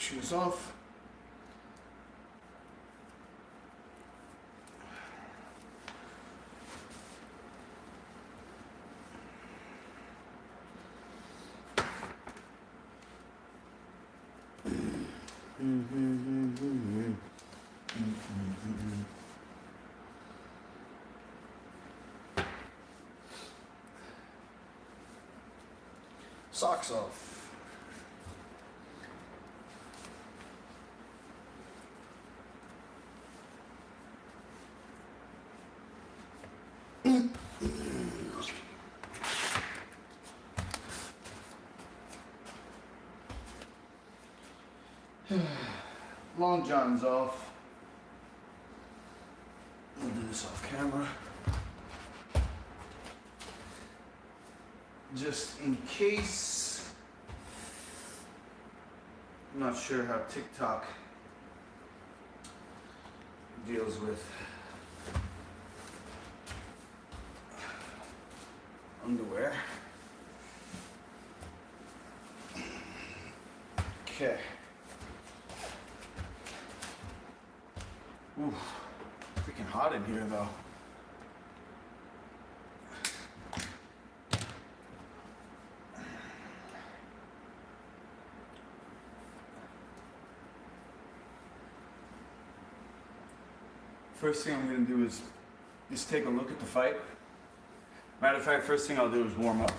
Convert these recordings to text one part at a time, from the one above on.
shoes off. Socks off. Long johns off. We'll do this off camera. Just in case. I'm not sure how TikTok deals with underwear. Okay. Ooh, freaking hot in here though. First thing I'm going to do is just take a look at the fight. Matter of fact, first thing I'll do is warm up.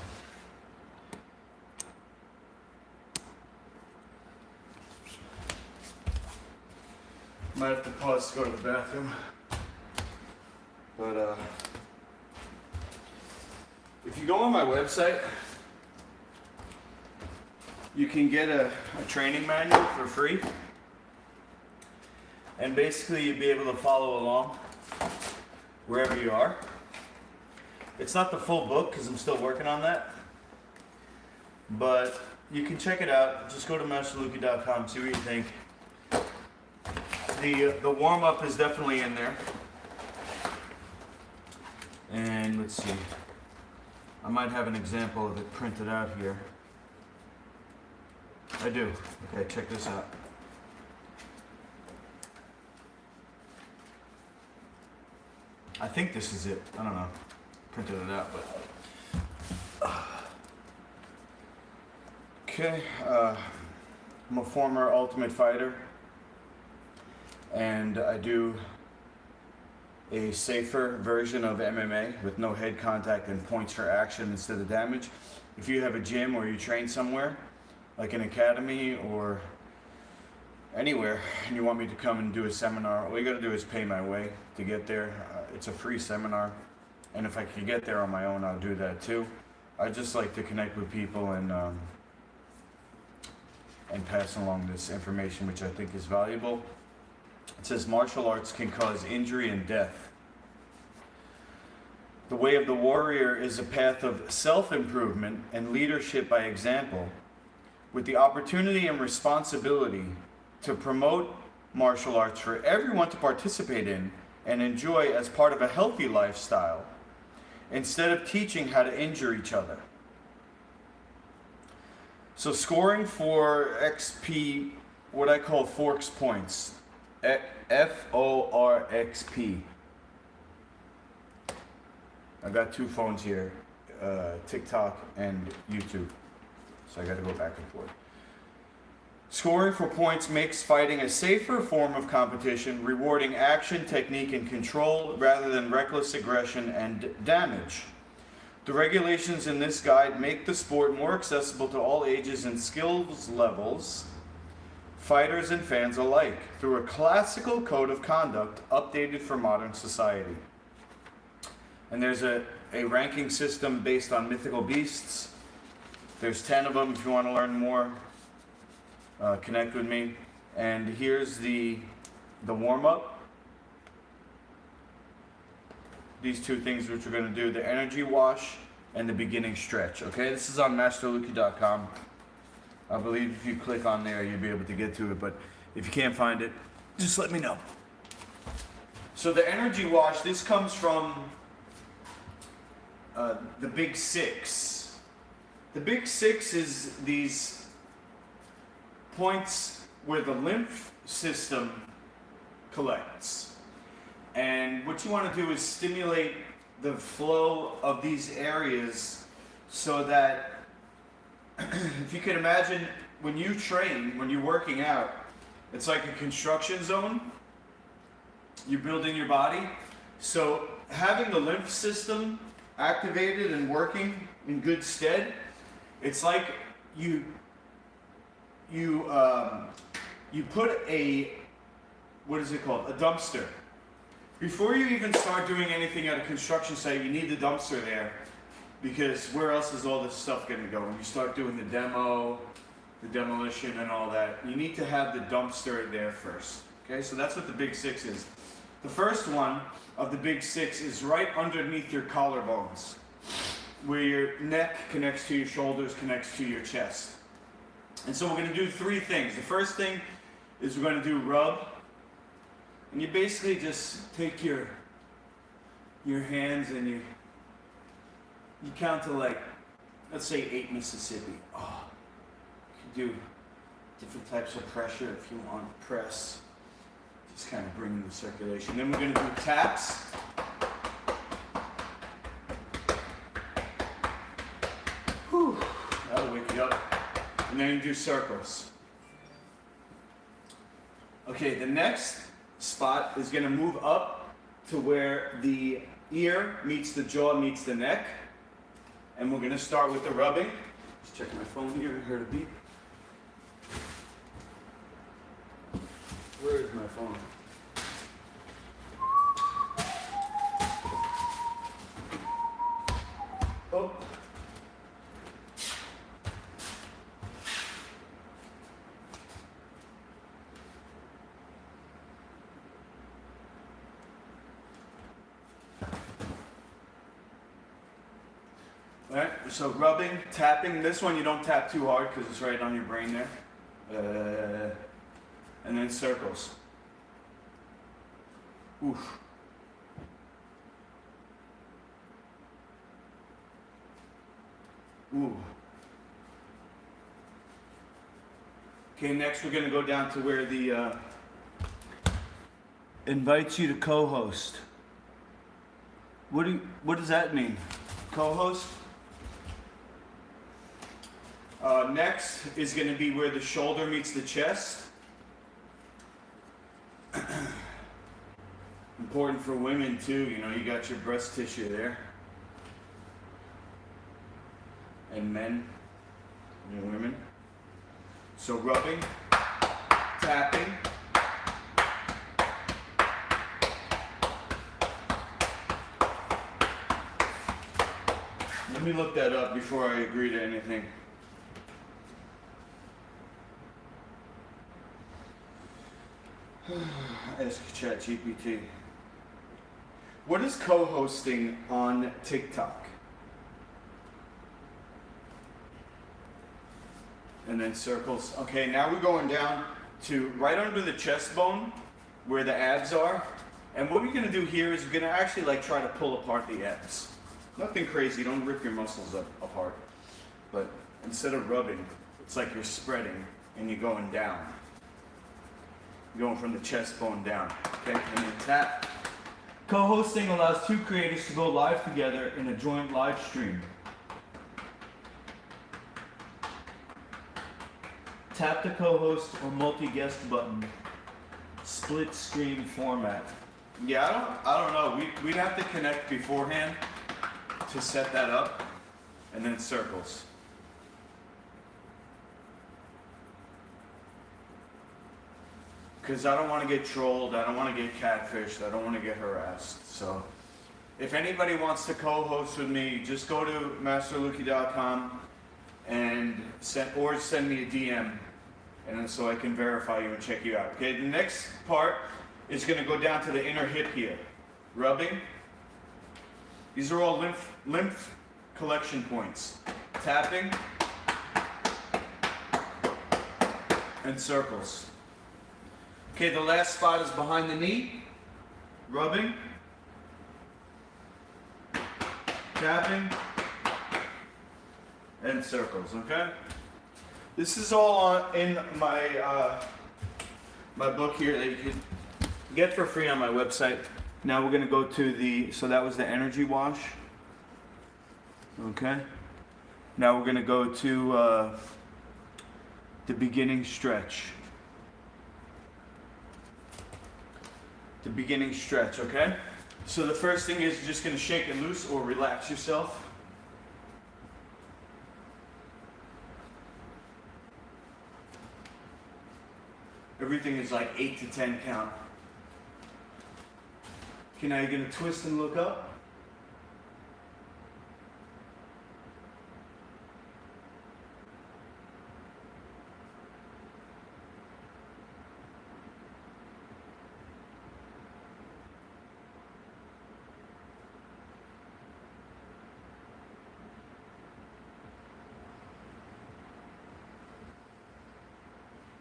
Might have to pause to go to the bathroom. But if you go on my website, you can get a training manual for free. And basically you'll be able to follow along wherever you are. It's not the full book because I'm still working on that. But you can check it out. Just go to masterluki.com, see what you think. The warm-up is definitely in there. And let's see. I might have an example of it printed out here. I do. Okay, check this out. I think this is it. I don't know. Printed it out, but. Okay. I'm a former Ultimate Fighter. And I do a safer version of MMA with no head contact and points for action instead of damage. If you have a gym or you train somewhere, like an academy or anywhere, and you want me to come and do a seminar, all you gotta do is pay my way to get there. It's a free seminar, and if I can get there on my own, I'll do that too. I just like to connect with people and pass along this information, which I think is valuable. It says martial arts can cause injury and death. The way of the warrior is a path of self-improvement and leadership by example, with the opportunity and responsibility to promote martial arts for everyone to participate in and enjoy as part of a healthy lifestyle, instead of teaching how to injure each other. So scoring for XP, what I call Forks points, FORXP. I got two phones here, TikTok and YouTube, so I got to go back and forth. Scoring for points makes fighting a safer form of competition, rewarding action, technique, and control rather than reckless aggression and damage. The regulations in this guide make the sport more accessible to all ages and skills levels, fighters and fans alike, through a classical code of conduct updated for modern society. And there's a ranking system based on mythical beasts. There's 10 of them if you want to learn more. Connect with me. And here's the warm-up. These two things which we're going to do, the energy wash and the beginning stretch. Okay, this is on masterluki.com. I believe if you click on there, you'll be able to get to it. But if you can't find it, just let me know. So the energy wash, this comes from the Big Six. The Big Six is these points where the lymph system collects. And what you want to do is stimulate the flow of these areas so that if you can imagine when you train, when you're working out, it's like a construction zone. You're building your body. So having the lymph system activated and working in good stead, it's like you put a, what is it called? A dumpster. Before you even start doing anything at a construction site, you need the dumpster there, because where else is all this stuff going to go? When you start doing the demo, the demolition and all that, you need to have the dumpster there first. Okay, so that's what the big six is. The first one of the big six is right underneath your collarbones, where your neck connects to your shoulders, connects to your chest. And so we're going to do three things. The first thing is we're going to do rub. And you basically just take your hands and you count to, like, let's say 8 Mississippi. Oh, you can do different types of pressure if you want. Press. Just kind of bring in the circulation. Then we're going to do taps. Whew, that'll wake you up. And then you do circles. Okay, the next spot is going to move up to where the ear meets the jaw meets the neck. And we're going to start with the rubbing. Just checking my phone here. I heard a beep. Where is my phone? Oh. Alright, so rubbing, tapping. This one you don't tap too hard because it's right on your brain there. And then circles. Oof. Ooh. Okay, next we're going to go down to where the invites you to co-host. What does that mean? Co-host? Next is going to be where the shoulder meets the chest. Important for women too, you know, you got your breast tissue there. And men and women. So rubbing, tapping. Let me look that up before I agree to anything. Ask ChatGPT. What is co-hosting on TikTok? And then circles. Okay, now we're going down to right under the chest bone where the abs are. And what we're going to do here is we're going to actually like try to pull apart the abs. Nothing crazy, don't rip your muscles apart. But instead of rubbing, it's like you're spreading and you're going down. Going from the chest bone down, okay, and then tap. Co-hosting allows two creators to go live together in a joint live stream. Tap the co-host or multi-guest button. Split screen format. Yeah, I don't know. We'd have to connect beforehand to set that up, and then circles. Because I don't want to get trolled, I don't want to get catfished, I don't want to get harassed. So if anybody wants to co-host with me, just go to masterluki.com and send me a DM, and then so I can verify you and check you out. Okay, the next part is going to go down to the inner hip here. Rubbing. These are all lymph collection points. Tapping and circles. Okay, the last spot is behind the knee. Rubbing. Tapping. And circles, okay? This is all in my my book here that you can get for free on my website. Now we're gonna go to the, so that was the energy wash. Okay. Now we're gonna go to the beginning stretch. The beginning stretch, okay? So the first thing is you're just gonna shake it loose or relax yourself. Everything is like 8 to 10 count. Okay, now you're gonna twist and look up.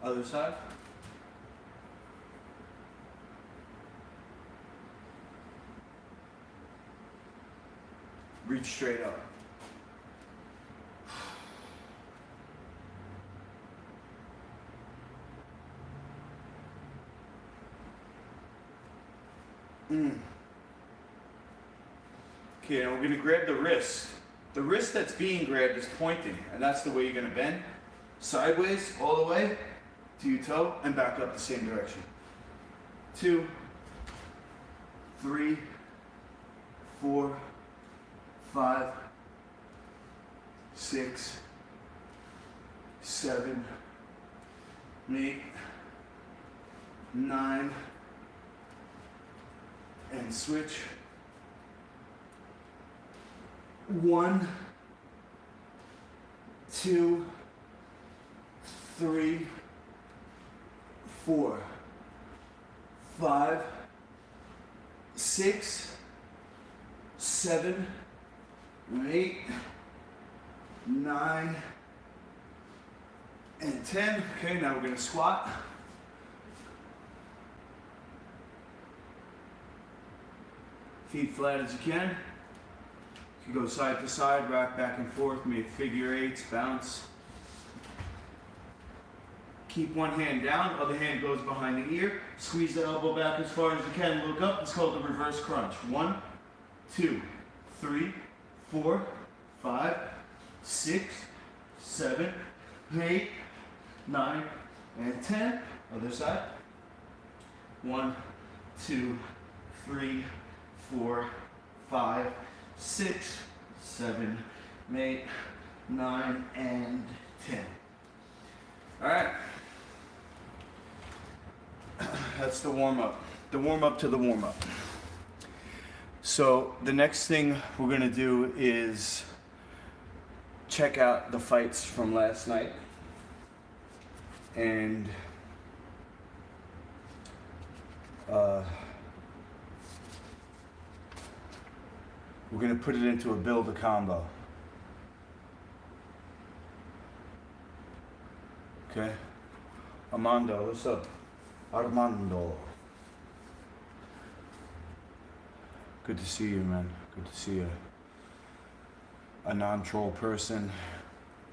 Other side. Reach straight up. Okay, now we're going to grab the wrist. The wrist that's being grabbed is pointing, and that's the way you're going to bend. Sideways, all the way to your toe, and back up the same direction. 2, 3, 4, 5, 6, 7, 8, 9, and switch. 1, 2, 3, 4, 5, 6, 7, 8, 9, and 10. Okay, now we're going to squat. Feet flat as you can. You can go side to side, rock back and forth, make figure eights, bounce. Keep one hand down, other hand goes behind the ear. Squeeze the elbow back as far as you can. Look up. It's called the reverse crunch. 1, 2, 3, 4, 5, 6, 7, 8, 9, and 10. Other side. 1, 2, 3, 4, 5, 6, 7, 8, 9, and 10. All right. That's the warm-up. The warm-up to the warm-up. So the next thing we're gonna do is check out the fights from last night. And we're gonna put it into a build a combo. Okay? Armando, what's up? Armando. Good to see you, man. Good to see a non-troll person.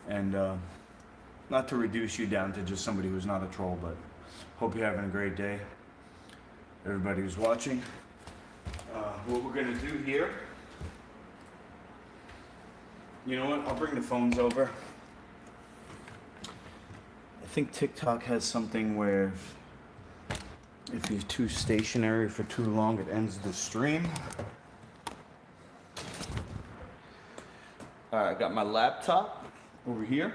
And not to reduce you down to just somebody who's not a troll, but hope you're having a great day. Everybody who's watching. What we're gonna do here, you know what? I'll bring the phones over. I think TikTok has something where if you're too stationary for too long, it ends the stream. All right, I got my laptop over here.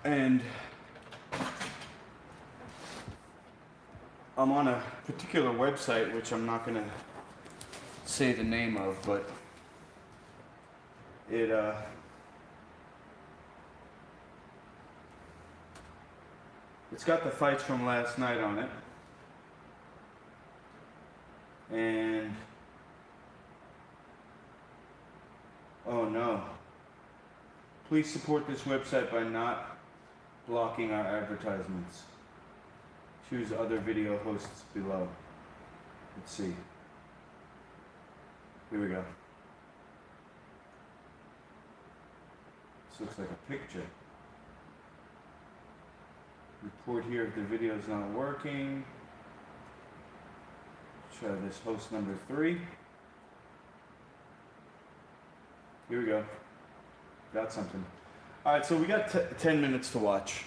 And I'm on a particular website, which I'm not gonna say the name of, but it's got the fights from last night on it. And oh no. Please support this website by not blocking our advertisements. Choose other video hosts below. Let's see. Here we go. This looks like a picture. Report here if the video is not working. Try this host number 3. Here we go. Got something. All right, so we got 10 minutes to watch.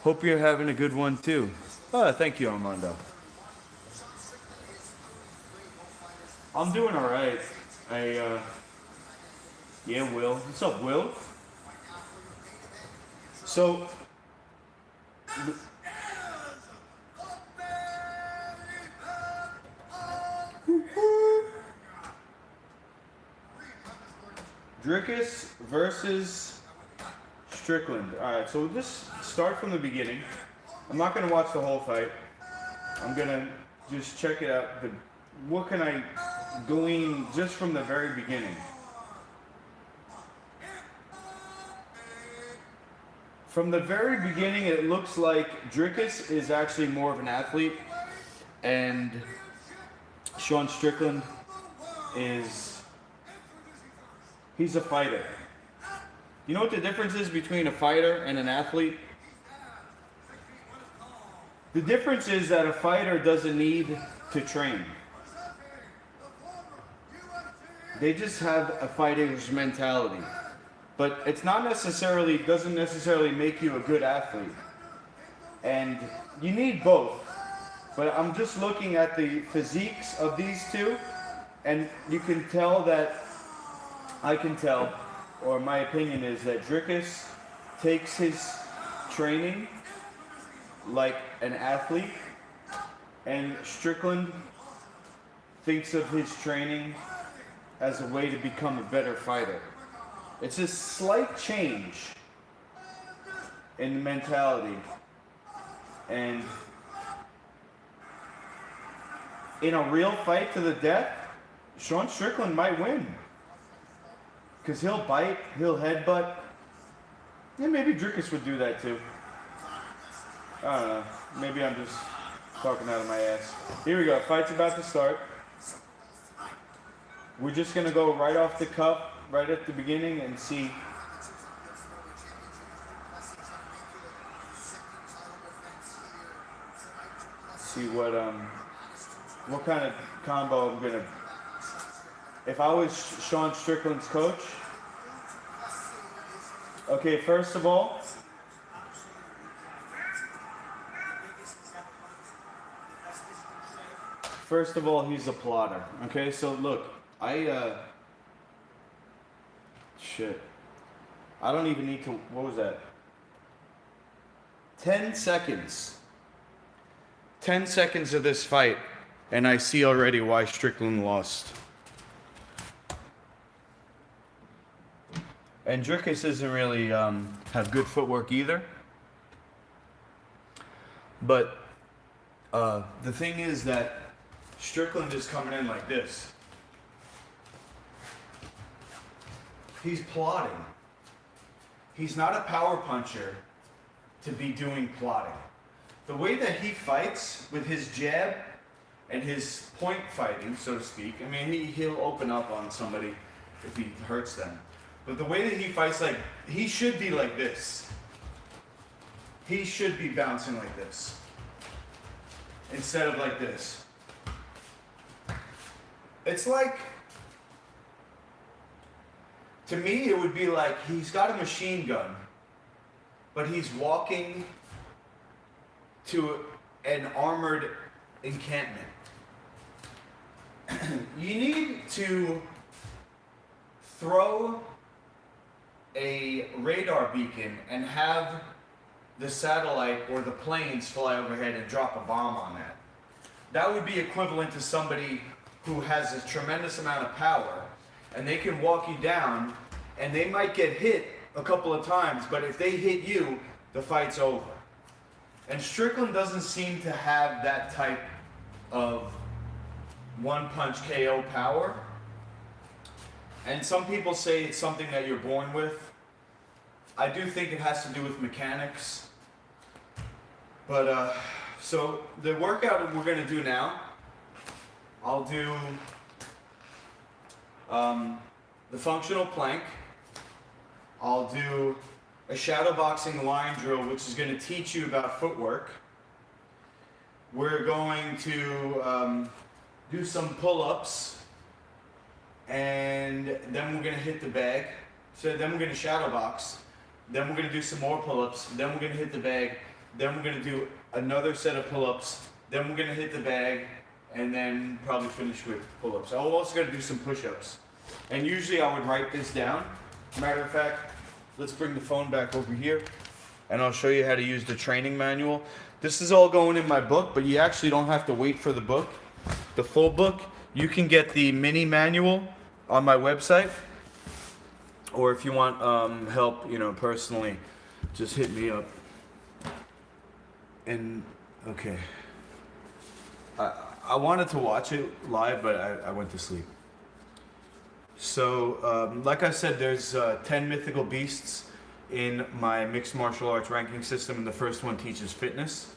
Hope you're having a good one too. Oh, thank you, Armando. I'm doing all right. Yeah, Will. What's up, Will? So, Dricus versus Strickland. All right, so we'll just start from the beginning. I'm not gonna watch the whole fight. I'm gonna just check it out. But what can I glean just from the very beginning? From the very beginning, it looks like Dricus is actually more of an athlete, and Sean Strickland he's a fighter. You know what the difference is between a fighter and an athlete? The difference is that a fighter doesn't need to train. They just have a fighter's mentality. But it's not necessarily, doesn't necessarily make you a good athlete. And you need both. But I'm just looking at the physiques of these two, and you can tell that, I can tell, or my opinion is that Dricus takes his training like an athlete, and Strickland thinks of his training as a way to become a better fighter. It's a slight change in the mentality. And in a real fight to the death, Sean Strickland might win. Because he'll bite, he'll headbutt. Yeah, maybe Dricus would do that too. I don't know. Maybe I'm just talking out of my ass. Here we go. Fight's about to start. We're just going to go right off the cuff, right at the beginning, and see what kind of combo I'm gonna. If I was Sean Strickland's coach, okay, first of all, he's a plotter. Okay, so look, shit. I don't even need to, what was that? 10 seconds. 10 seconds of this fight, and I see already why Strickland lost. And Dricus doesn't really have good footwork either. But the thing is that Strickland is coming in like this. He's plotting. He's not a power puncher to be doing plotting. The way that he fights with his jab and his point fighting, so to speak, I mean, he'll open up on somebody if he hurts them. But the way that he fights, like, he should be like this. He should be bouncing like this. Instead of like this. It's like, to me, it would be like he's got a machine gun, but he's walking to an armored encampment. You need to throw a radar beacon and have the satellite or the planes fly overhead and drop a bomb on that. That would be equivalent to somebody who has a tremendous amount of power, and they can walk you down, and they might get hit a couple of times, but if they hit you, the fight's over. And Strickland doesn't seem to have that type of one-punch KO power. And some people say it's something that you're born with. I do think it has to do with mechanics. But, so the workout we're going to do now, I'll do the functional plank. I'll do a shadowboxing line drill, which is going to teach you about footwork. We're going to do some pull-ups, and then we're going to hit the bag. So then we're going to shadow box. Then we're going to do some more pull-ups. Then we're going to hit the bag. Then we're going to do another set of pull-ups. Then we're going to hit the bag, and then probably finish with pull-ups. I'm also going to do some push-ups. And usually I would write this down. Matter of fact, let's bring the phone back over here, and I'll show you how to use the training manual. This is all going in my book, but you actually don't have to wait for the book, the full book. You can get the mini manual on my website, or if you want help, personally, just hit me up. And okay, I wanted to watch it live, but I went to sleep. So, like I said, there's 10 mythical beasts in my mixed martial arts ranking system, and the first one teaches fitness.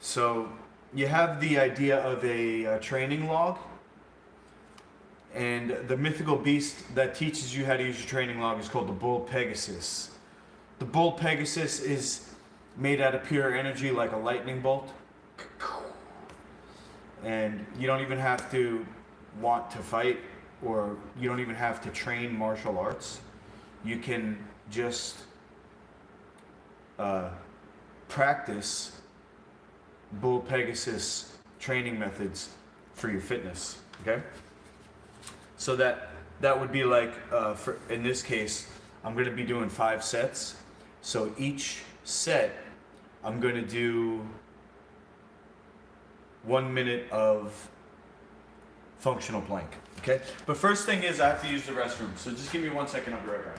So you have the idea of a training log, and the mythical beast that teaches you how to use your training log is called the Bull Pegasus. The Bull Pegasus is made out of pure energy, like a lightning bolt, and you don't even have to want to fight, or you don't even have to train martial arts. You can just practice Bull Pegasus training methods for your fitness. Okay, so that would be like in this case, I'm going to be doing 5 sets. So each set, I'm going to do 1 minute of functional plank. Okay, but first thing is I have to use the restroom. So just give me 1 second. I'll be right back.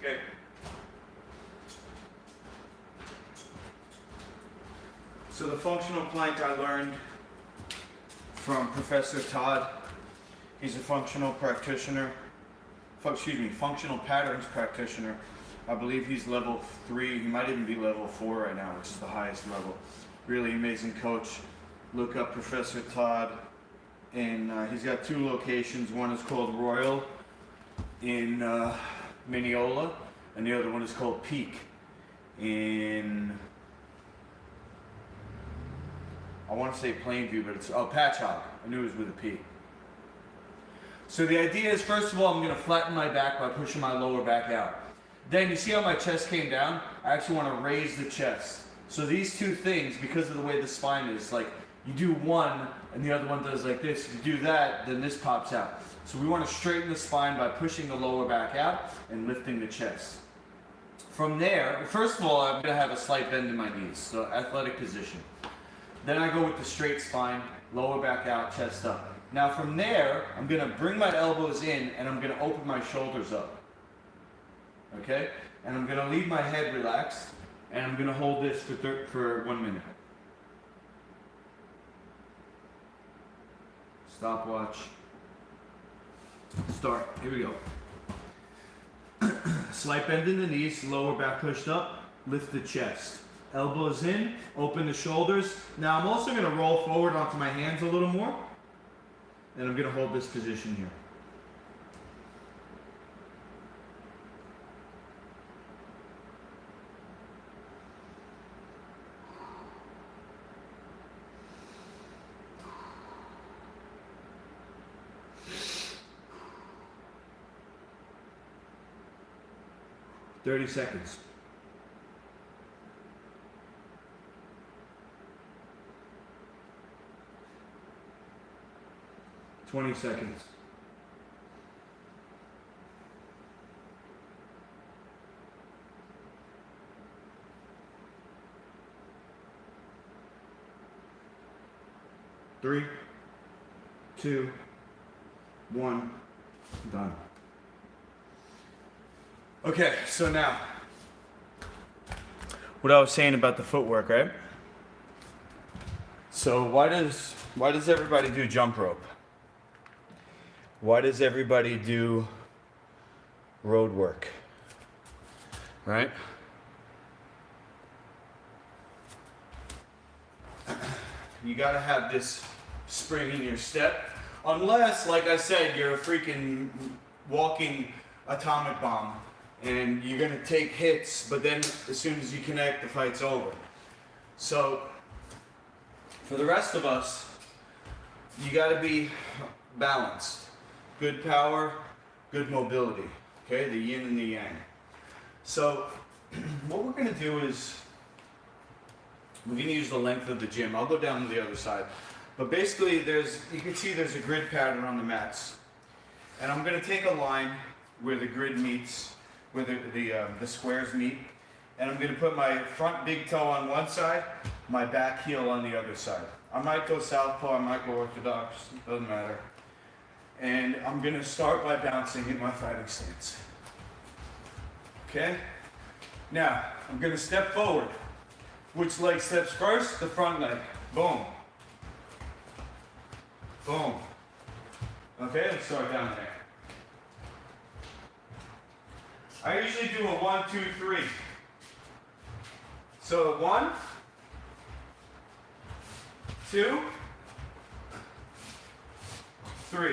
Okay. So the functional plank I learned from Professor Todd. He's a functional practitioner. Functional patterns practitioner. I believe he's level 3. He might even be level 4 right now, which is the highest level. Really amazing coach. Look up Professor Todd. And he's got 2 locations. One is called Royal in Mineola, and the other one is called Peak in, I want to say Plainview, but it's Patchogue. I knew it was with a P. So the idea is, first of all, I'm going to flatten my back by pushing my lower back out. Then you see how my chest came down? I actually want to raise the chest. So these 2 things, because of the way the spine is, like you do one and the other one does like this. If you do that, then this pops out. So we want to straighten the spine by pushing the lower back out and lifting the chest. From there, first of all, I'm going to have a slight bend in my knees, so athletic position. Then I go with the straight spine, lower back out, chest up. Now from there, I'm going to bring my elbows in and I'm going to open my shoulders up. Okay? And I'm going to leave my head relaxed, and I'm going to hold this for 1 minute. Stopwatch. Start. Here we go. Slight bend in the knees, lower back pushed up, lift the chest. Elbows in, open the shoulders. Now I'm also going to roll forward onto my hands a little more, and I'm going to hold this position here. "30 seconds. "20 seconds. 3, 2, 1, done. Okay, so now, what I was saying about the footwork, right? So why does everybody do jump rope? Why does everybody do road work? Right? You gotta have this spring in your step. Unless, like I said, you're a freaking walking atomic bomb and you're gonna take hits, but then as soon as you connect, the fight's over. So, for the rest of us, you gotta be balanced. Good power, good mobility. Okay, the yin and the yang. So, what we're gonna do is, we're gonna use the length of the gym. I'll go down to the other side. But basically, you can see there's a grid pattern on the mats. And I'm gonna take a line where the grid meets, where the squares meet. And I'm gonna put my front big toe on one side, my back heel on the other side. I might go southpaw, I might go orthodox, doesn't matter. And I'm gonna start by bouncing in my fighting stance. Okay? Now, I'm gonna step forward. Which leg steps first? The front leg. Boom. Boom. Okay, let's start down there. I usually do a 1, 2, 3. So 1, 2, 3.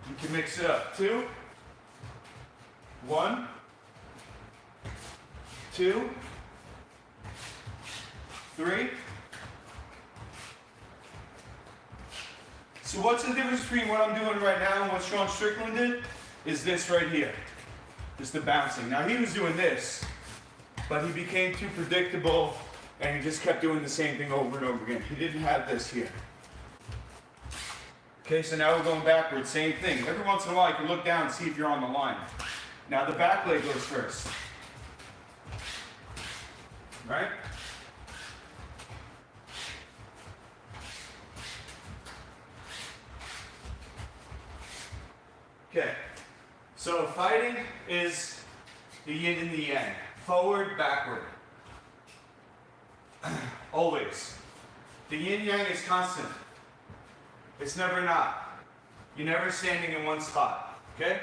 You can mix it up. 2, 1, 2, 3. So what's the difference between what I'm doing right now and what Sean Strickland did? Is this right here. Just the bouncing. Now he was doing this, but he became too predictable and he just kept doing the same thing over and over again. He didn't have this here. Okay, so now we're going backwards, same thing. Every once in a while you can look down and see if you're on the line. Now the back leg goes first. Right? Okay, so fighting is the yin and the yang. Forward, backward. Always. The yin yang is constant. It's never not. You're never standing in one spot. Okay?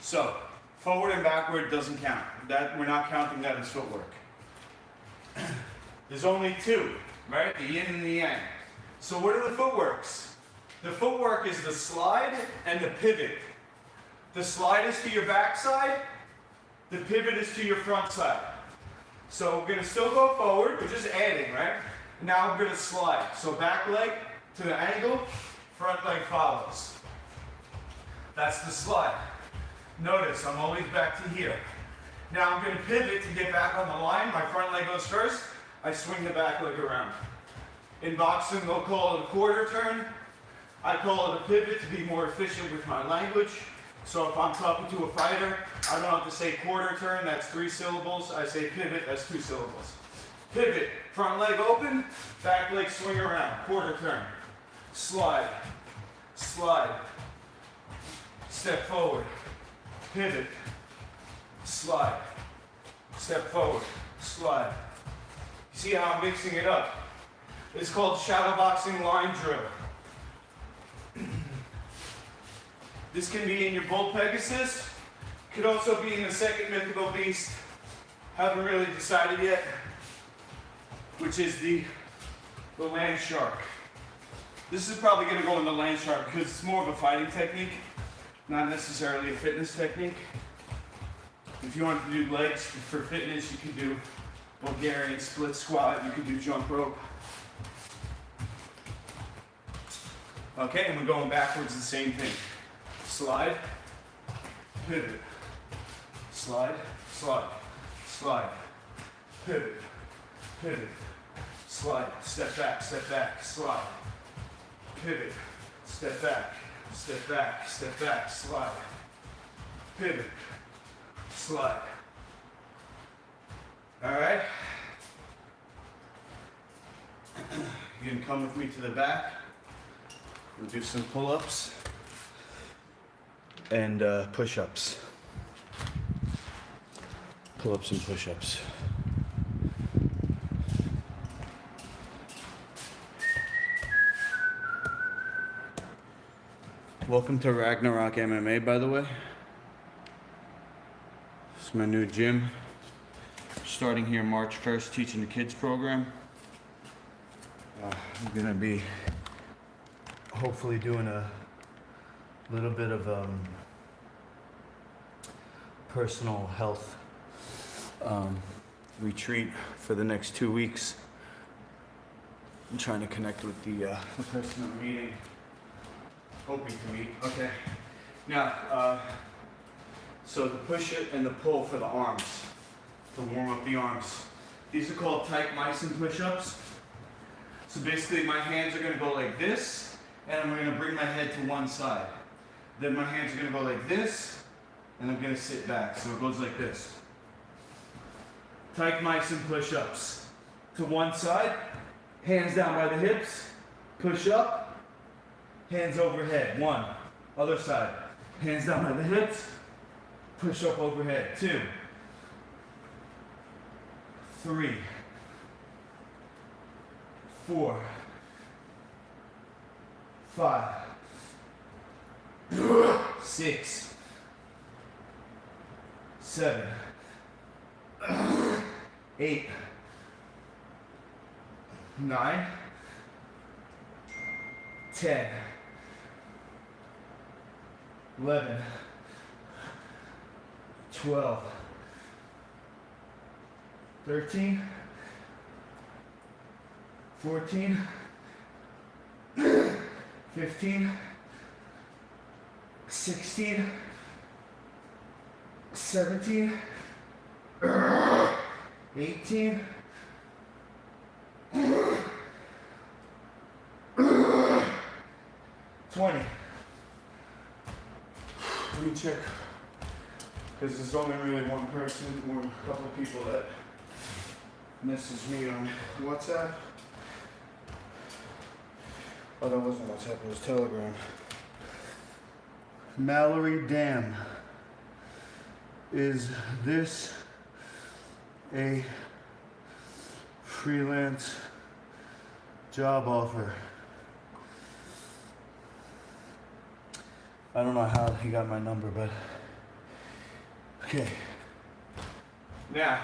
So, forward and backward doesn't count. That we're not counting that as footwork. There's only two, right? The yin and the yang. So what are the footworks? The footwork is the slide and the pivot. The slide is to your back side. The pivot is to your front side. So we're going to still go forward. We're just adding, right? Now we're going to slide. So back leg to the angle. Front leg follows. That's the slide. Notice I'm always back to here. Now I'm going to pivot to get back on the line. My front leg goes first. I swing the back leg around. In boxing, they'll call it a quarter turn. I call it a pivot to be more efficient with my language. So if I'm talking to a fighter, I don't have to say quarter turn, that's 3 syllables. I say pivot, that's 2 syllables. Pivot, front leg open, back leg swing around, quarter turn. Slide, slide, step forward, pivot, slide, step forward, slide. You see how I'm mixing it up? It's called shadowboxing line drill. This can be in your bull Pegasus. Could also be in the second mythical beast. Haven't really decided yet. Which is the land shark. This is probably going to go in the land shark because it's more of a fighting technique, not necessarily a fitness technique. If you want to do legs for fitness, you can do Bulgarian split squat. You can do jump rope. Okay, and we're going backwards, the same thing. Slide, pivot, slide, slide, slide, pivot, pivot, slide, step back, slide, pivot, step back, slide, pivot, slide. All right? You can come with me to the back. We'll do some pull-ups and push-ups. Pull-ups and push-ups. Welcome to Ragnarok MMA, by the way. This is my new gym. Starting here March 1st, teaching the kids program. I'm gonna be hopefully doing a little bit of personal health retreat for the next 2 weeks. I'm trying to connect with the person I'm meeting. Hoping to meet. Okay. Now, so the push it and the pull for the arms, to warm up the arms. These are called tight Myson push-ups. So basically my hands are gonna go like this, and I'm gonna bring my head to one side. Then my hands are gonna go like this, and I'm gonna sit back. So it goes like this. Tight Myson push-ups. To one side, hands down by the hips, push up, hands overhead. 1. Other side. Hands down by the hips. Push up overhead. 2. 3. 4. 5. 6. 7. 8. 9. 10. 11, 12, 13, 14, 15, 16, 17, 18, 20. Let me check, because there's only really one person or a couple of people that message me on WhatsApp. Oh, that wasn't WhatsApp, it was Telegram. Mallory Dam, is this a freelance job offer? I don't know how he got my number, but okay. Now,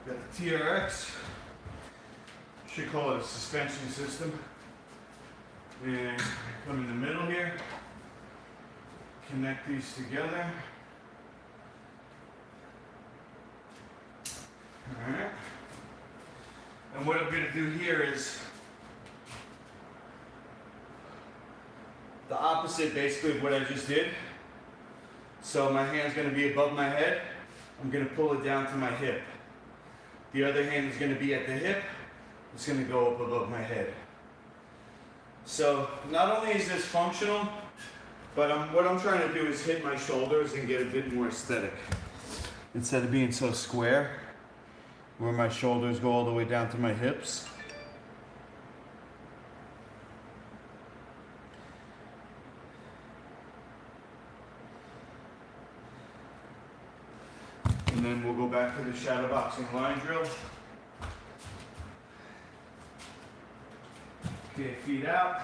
got the TRX. Should call it a suspension system. And come in the middle here. Connect these together. Alright. And what I'm going to do here is the opposite basically of what I just did. So my hand's going to be above my head. I'm going to pull it down to my hip. The other hand is going to be at the hip. It's going to go up above my head. So not only is this functional, but what I'm trying to do is hit my shoulders and get a bit more aesthetic. Instead of being so square, where my shoulders go all the way down to my hips. And then we'll go back to the shadowboxing line drill. Okay, feet out.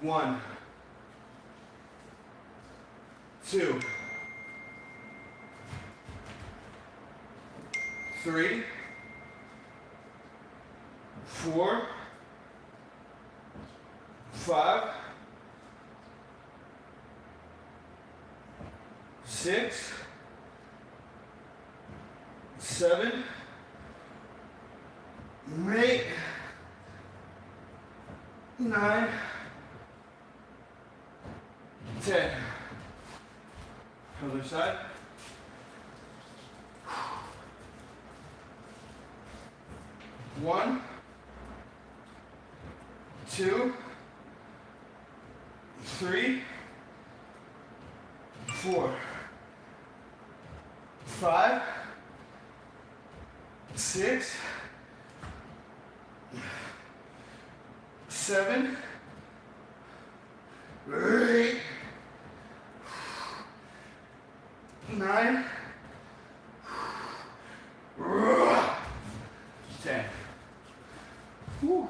1, 2, 3, 4, 5, 6, 7, 8, 9, 10. Other side. 1, 2, 3, 4, 5, 6, 7, 8, 9, 10. Whew.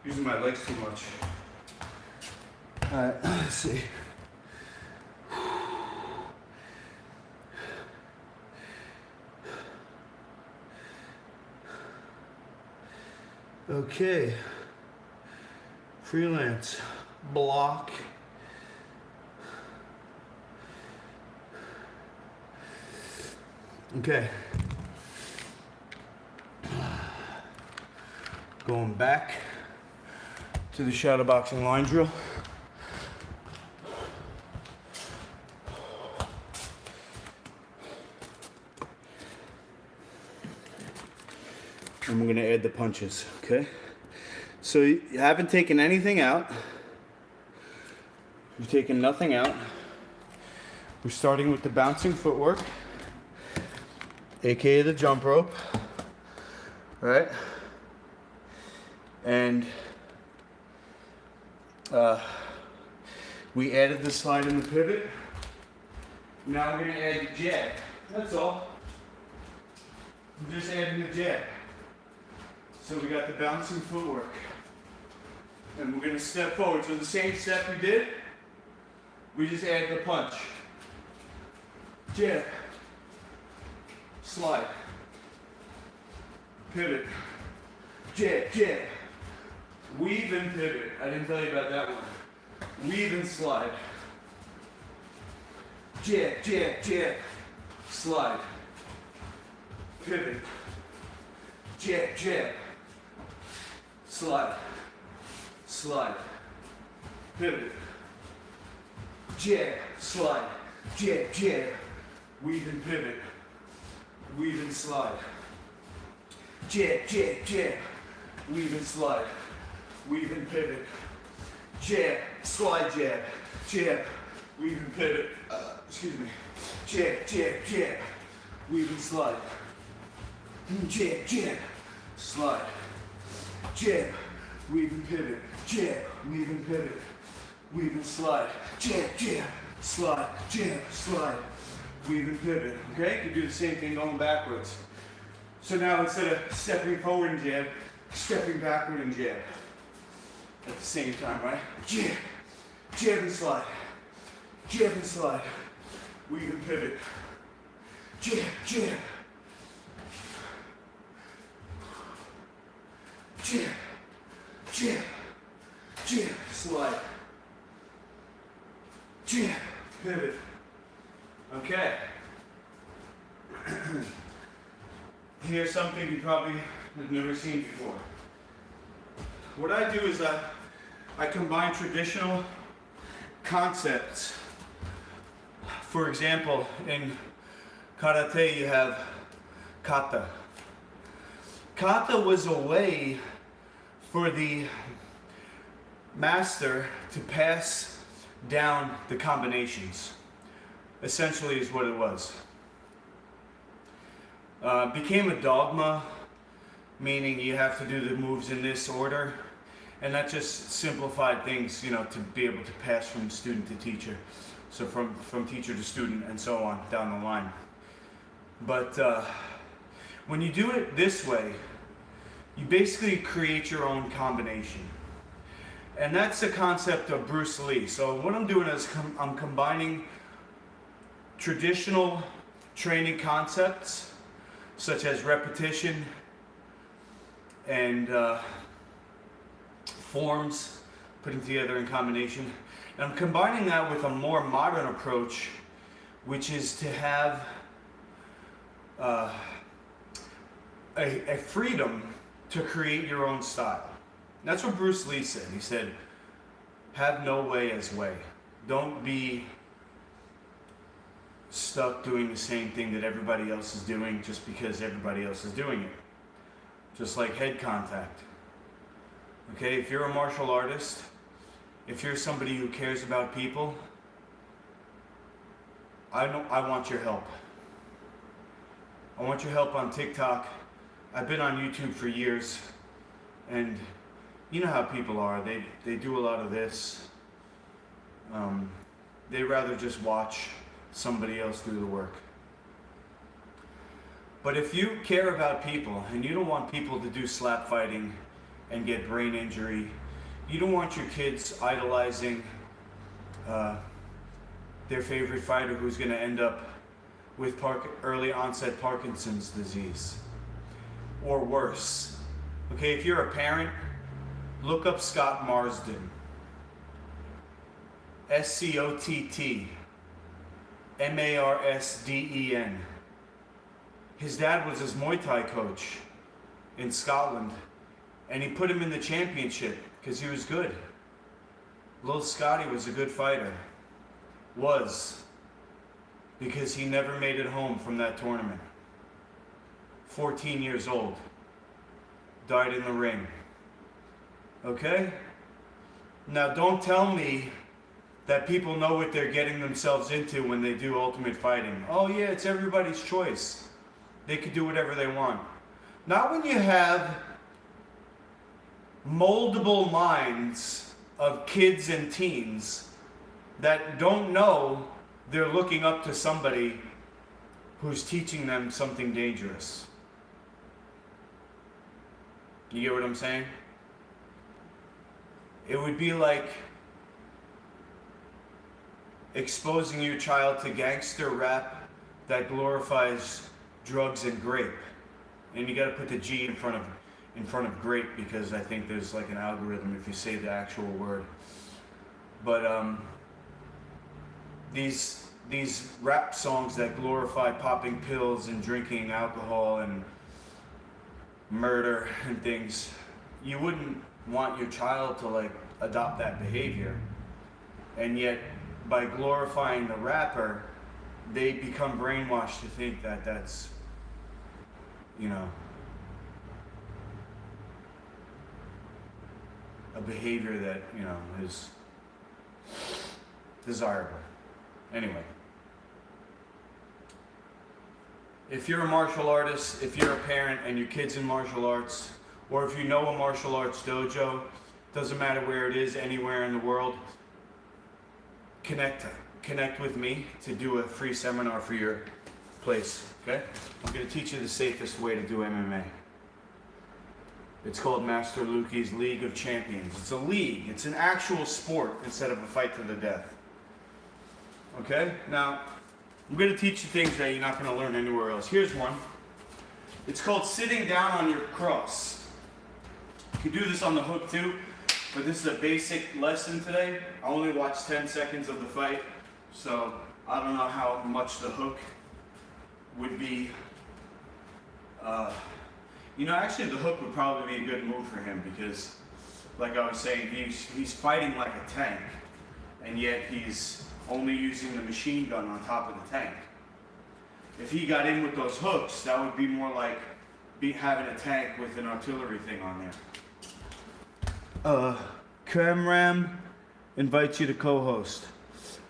Using my legs too much. Alright, let's see. Okay. Freelance. Block. Okay. Going back to the shadowboxing line drill. And we're gonna add the punches, okay? So you haven't taken anything out. You've taken nothing out. We're starting with the bouncing footwork, aka the jump rope, right? And we added the slide and the pivot. Now we're gonna add the jab. That's all. We're just adding the jab. So we got the bouncing footwork. And we're gonna step forward. So the same step we did, we just add the punch. Jab. Slide. Pivot. Jab, jab. Weave and pivot. I didn't tell you about that one. Weave and slide. Jab, jab, jab. Slide. Pivot. Jab, jab. Slide. Slide. Pivot. Jab, slide. Jab, jab. Weave and pivot. Weave and slide. Jab, jab, jab. Weave and slide. Weave and pivot. Jab, slide jab. Jab, weave and pivot. Excuse me. Jab, jab, jab. Weave and slide. Jab, jab. Slide. Jab, weave and pivot. Jab, weave and pivot. Weave and slide. Jab, jab. Slide. Jab, slide. Weave and pivot. Okay? You do the same thing going backwards. So now instead of stepping forward and jab, stepping backward and jab. At the same time, right? Jab. Jab and slide. Jab and slide. Weave and pivot. Jab, jab. Jab. Jab. Jab. Slide. Jab. Pivot. Okay. Here's something you probably have never seen before. What I do is I combine traditional concepts. For example, in karate you have kata. Kata was a way for the master to pass down the combinations. Essentially is what it was. Became a dogma, meaning you have to do the moves in this order, and that just simplified things, you know, to be able to pass from student to teacher, so from teacher to student and so on down the line. But when you do it this way, you basically create your own combination, and that's the concept of Bruce Lee. So what I'm doing is I'm combining traditional training concepts such as repetition and forms, putting together in combination. And I'm combining that with a more modern approach, which is to have a freedom to create your own style. That's what Bruce Lee said. He said, have no way as way. Don't be stuck doing the same thing that everybody else is doing just because everybody else is doing it. Just like head contact. Okay, if you're a martial artist if you're somebody who cares about people, I want your help. I want your help on TikTok. I've been on YouTube for years, and you know how people are. They do a lot of this. They rather just watch somebody else do the work. But if you care about people and you don't want people to do slap fighting and get brain injury, you don't want your kids idolizing their favorite fighter who's going to end up with early onset Parkinson's disease or worse. Okay, if you're a parent, look up Scott Marsden. SCOTTMARSDEN. His dad was his Muay Thai coach in Scotland, and he put him in the championship because he was good. Little Scotty was a good fighter. Because he never made it home from that tournament. 14 years old. Died in the ring. Okay? Now don't tell me that people know what they're getting themselves into when they do Ultimate Fighting. Oh yeah, it's everybody's choice. They could do whatever they want. Not when you have moldable minds of kids and teens that don't know they're looking up to somebody who's teaching them something dangerous. You get what I'm saying? It would be like exposing your child to gangster rap that glorifies drugs and grape. And you gotta put the G in front of grape because I think there's like an algorithm if you say the actual word. But these rap songs that glorify popping pills and drinking alcohol and murder and things, you wouldn't want your child to like adopt that behavior. And yet by glorifying the rapper, they become brainwashed to think that that's, you know, a behavior that, you know, is desirable. Anyway, if you're a martial artist, if you're a parent and your kid's in martial arts, or if you know a martial arts dojo, doesn't matter where it is, anywhere in the world, connect with me to do a free seminar for your place, okay? I'm going to teach you the safest way to do MMA. It's called Master Lukey's League of Champions. It's a league. It's an actual sport instead of a fight to the death. Okay? Now, I'm going to teach you things that you're not going to learn anywhere else. Here's one. It's called sitting down on your cross. You can do this on the hook too, but this is a basic lesson today. I only watched 10 seconds of the fight, so I don't know how much the hook would be. You know, actually the hook would probably be a good move for him because, like I was saying, he's fighting like a tank, and yet he's only using the machine gun on top of the tank. If he got in with those hooks, that would be more like having a tank with an artillery thing on there. Camram invites you to co-host.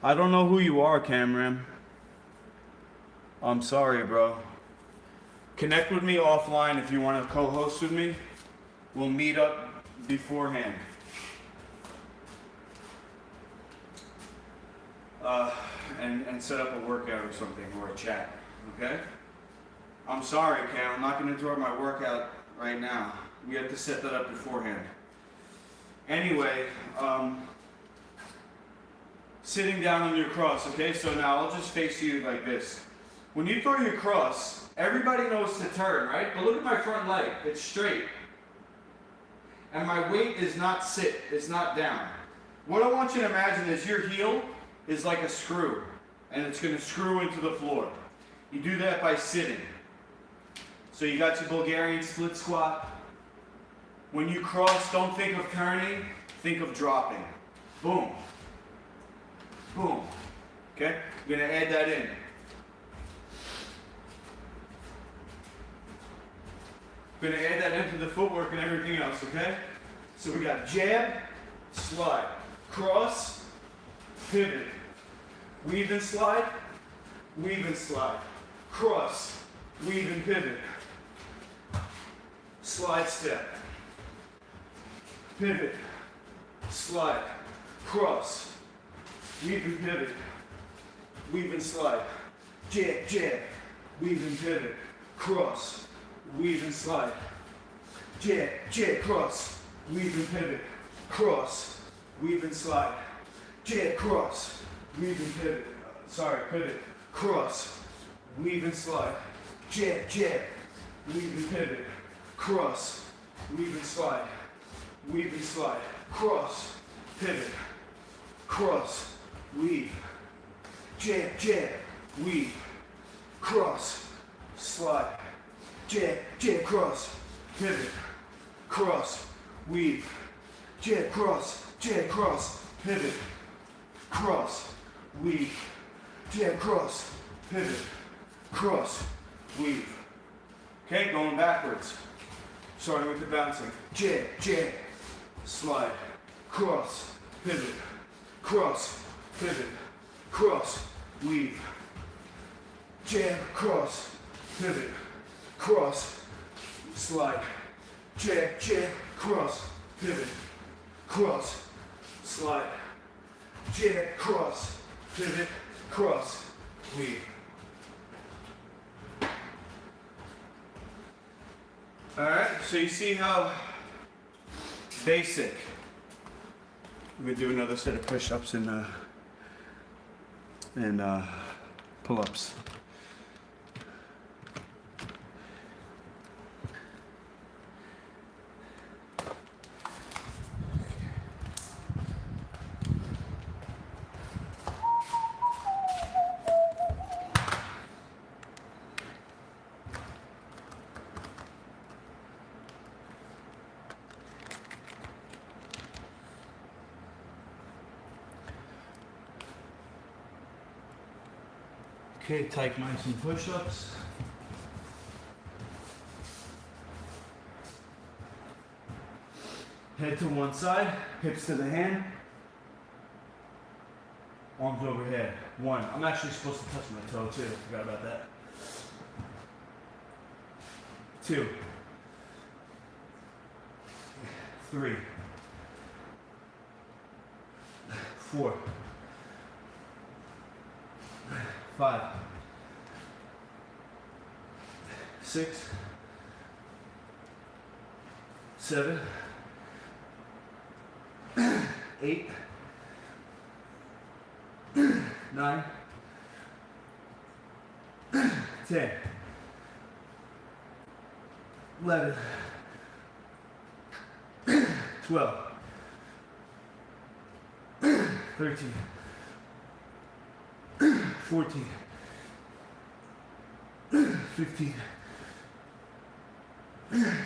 I don't know who you are, Camram. I'm sorry, bro. Connect with me offline if you want to co-host with me. We'll meet up beforehand. And set up a workout or something, or a chat, okay? I'm sorry, Cam, I'm not going to interrupt my workout right now. We have to set that up beforehand. Anyway, sitting down on your cross, okay? So now I'll just face you like this. When you throw your cross, everybody knows to turn, right? But look at my front leg, it's straight. And my weight is not sit, it's not down. What I want you to imagine is your heel is like a screw, and it's going to screw into the floor. You do that by sitting. So you got your Bulgarian split squat. When you cross, don't think of turning, think of dropping. Boom. Boom. Okay? I'm going to add that in. I'm going to add that into the footwork and everything else, okay? So we got jab, slide. cross, pivot, weave and slide, cross, weave and pivot, slide step, pivot, slide, cross, weave and pivot, weave and slide, jab, jab, weave and pivot, cross, weave and slide, jab, jab, cross, weave and pivot, cross, weave and slide, jab, cross, weave and pivot, pivot, cross, weave and slide, jab, jab, weave and pivot, cross, weave and slide, cross, pivot, cross, weave, jab, jab, weave, cross, slide, jab, jab, cross, pivot, cross, weave, jab, cross, pivot, cross, weave, jab, cross, pivot, cross, weave. Okay, going backwards. Starting with the bouncing. Jab, jab, slide, cross, pivot, cross, weave, jab, cross, pivot, cross, slide, jab, jab, cross, pivot, cross, slide, jab, cross, pivot, cross, weave. Alright, so you see how basic. We're going to do another set of push-ups and pull-ups. Okay, take nice and push-ups. Head to one side, hips to the hand, arms overhead. One. I'm actually supposed to touch my toe too. Forgot about that. 2, 3, 4, 5, 6, 7, 8, 9, 10, 11, 12, 13, 14, 15,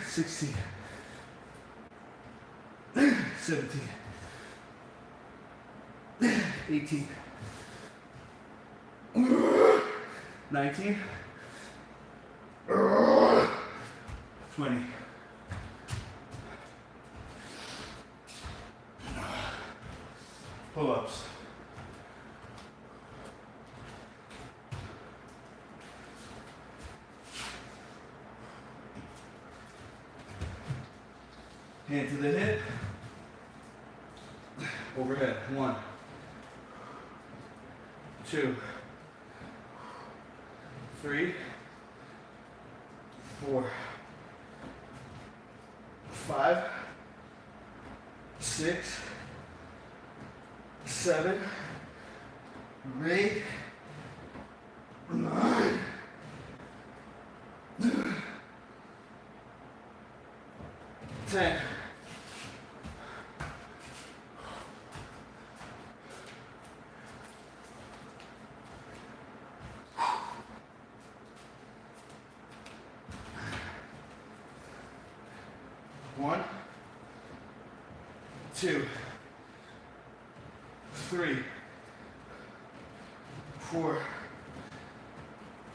16, 17, 18, 19, 20. Pull-ups. Hand to the hip. Overhead. 1, 2, 3, 4, 5, 6, 7, 8, 9, 10. One, 2, 3, 4,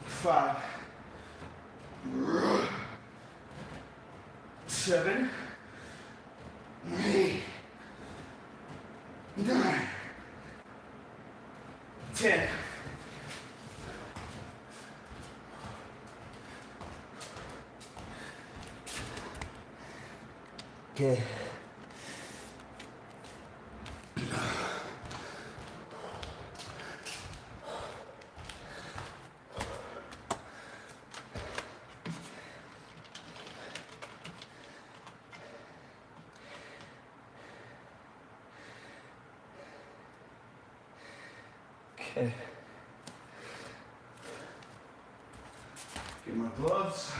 5, 7, 8, 9, 10. Okay. Okay. Get my gloves.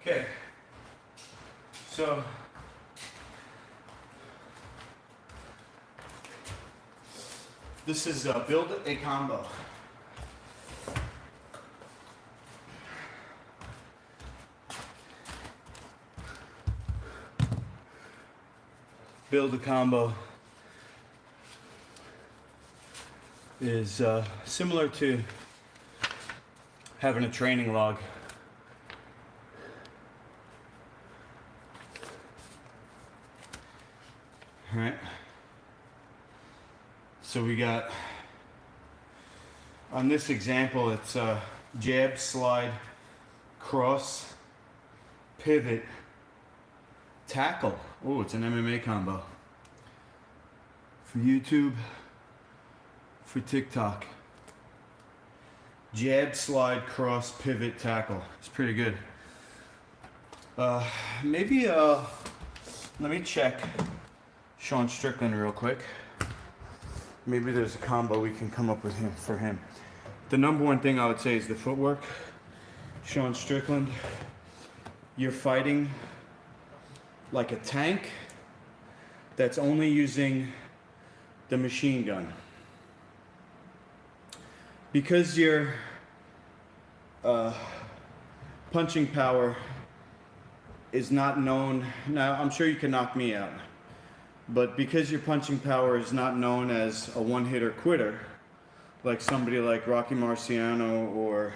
Okay, so this is build a combo. Build a combo is similar to having a training log. All right, so we got, on this example, it's jab, slide, cross, pivot, tackle. Oh, it's an MMA combo. For YouTube, for TikTok. Jab, slide, cross, pivot, tackle. It's pretty good. Maybe, let me check Sean Strickland real quick. Maybe there's a combo we can come up with him for him. The number one thing I would say is the footwork. Sean Strickland, you're fighting like a tank that's only using the machine gun. Because your punching power is not known, now I'm sure you can knock me out, but because your punching power is not known as a one-hitter quitter, like somebody like Rocky Marciano or,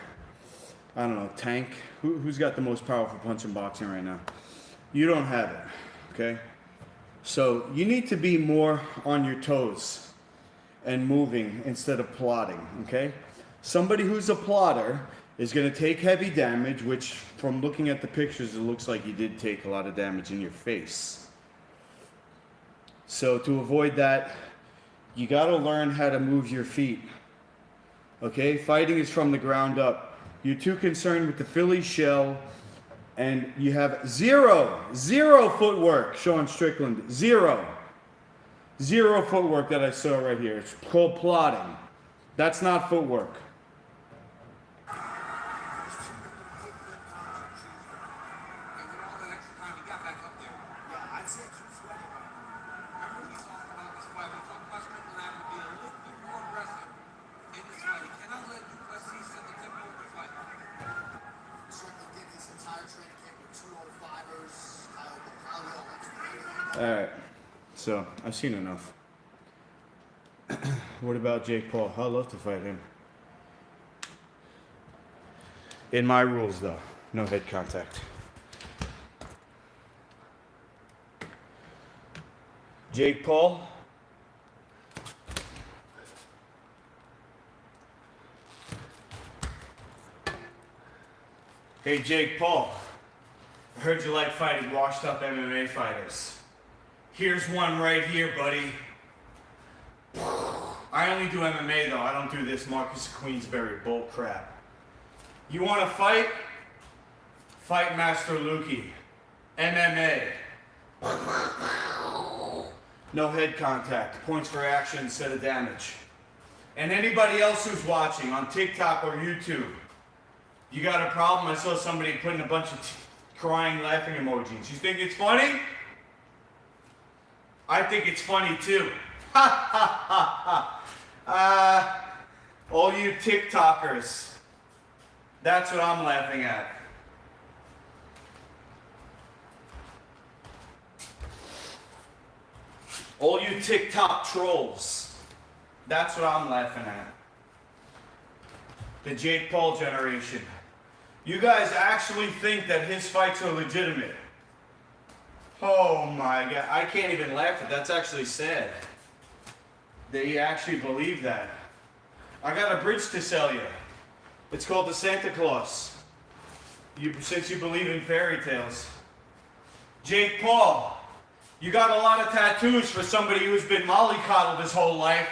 I don't know, Tank, who's got the most powerful punch in boxing right now? You don't have it, okay? So you need to be more on your toes and moving instead of plodding, okay? Somebody who's a plotter is gonna take heavy damage, which from looking at the pictures, it looks like you did take a lot of damage in your face. So to avoid that, you gotta learn how to move your feet, okay? Fighting is from the ground up. You're too concerned with the Philly shell, and you have zero footwork, Sean Strickland, zero footwork that I saw right here. It's called plodding. That's not footwork. Alright, so I've seen enough. What about Jake Paul? I'd love to fight him. In my rules, though, no head contact. Jake Paul. Hey, Jake Paul. I heard you like fighting washed up MMA fighters. Here's one right here, buddy. I only do MMA though. I don't do this Marcus Queensberry bull crap. You want to fight? Fight Master Lukey. MMA. No head contact. Points for action instead of damage. And anybody else who's watching on TikTok or YouTube, you got a problem? I saw somebody putting a bunch of crying, laughing emojis. You think it's funny? I think it's funny too. Ha ha ha ha. All you TikTokers, that's what I'm laughing at. All you TikTok trolls, that's what I'm laughing at. The Jake Paul generation. You guys actually think that his fights are legitimate. Oh my God, I can't even laugh at that. That's actually sad. That you actually believe that. I got a bridge to sell you. It's called the Santa Claus. Since you believe in fairy tales. Jake Paul, you got a lot of tattoos for somebody who's been mollycoddled his whole life.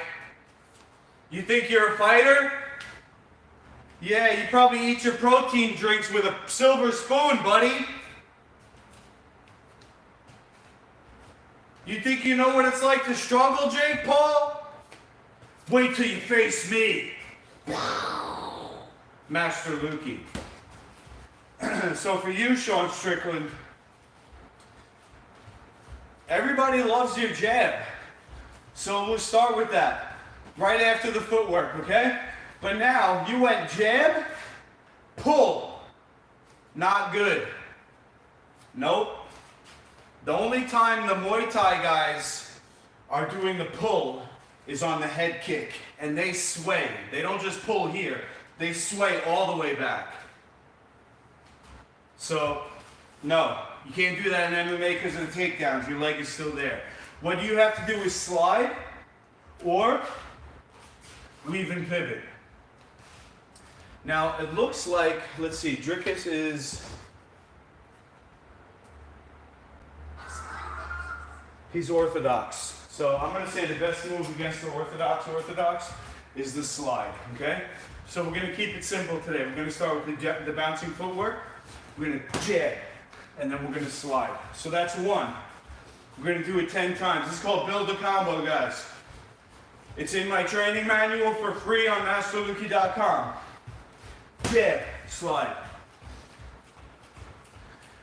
You think you're a fighter? Yeah, you probably eat your protein drinks with a silver spoon, buddy. You think you know what it's like to struggle, Jake Paul? Wait till you face me. Master Lukey. So for you, Sean Strickland, everybody loves your jab. So we'll start with that. Right after the footwork, okay? But now, you went jab, pull. Not good. Nope. The only time the Muay Thai guys are doing the pull is on the head kick. And they sway. They don't just pull here. They sway all the way back. So, no. You can't do that in MMA because of the takedowns. Your leg is still there. What you have to do is slide or weave and pivot. Now, it looks like, let's see, Drickus is, he's orthodox. So I'm going to say the best move against the orthodox is the slide, okay? So we're going to keep it simple today. We're going to start with the bouncing footwork. We're going to jab, and then we're going to slide. So that's one. We're going to do it 10 times. This is called Build a Combo, guys. It's in my training manual for free on masterlukey.com. Jab, slide.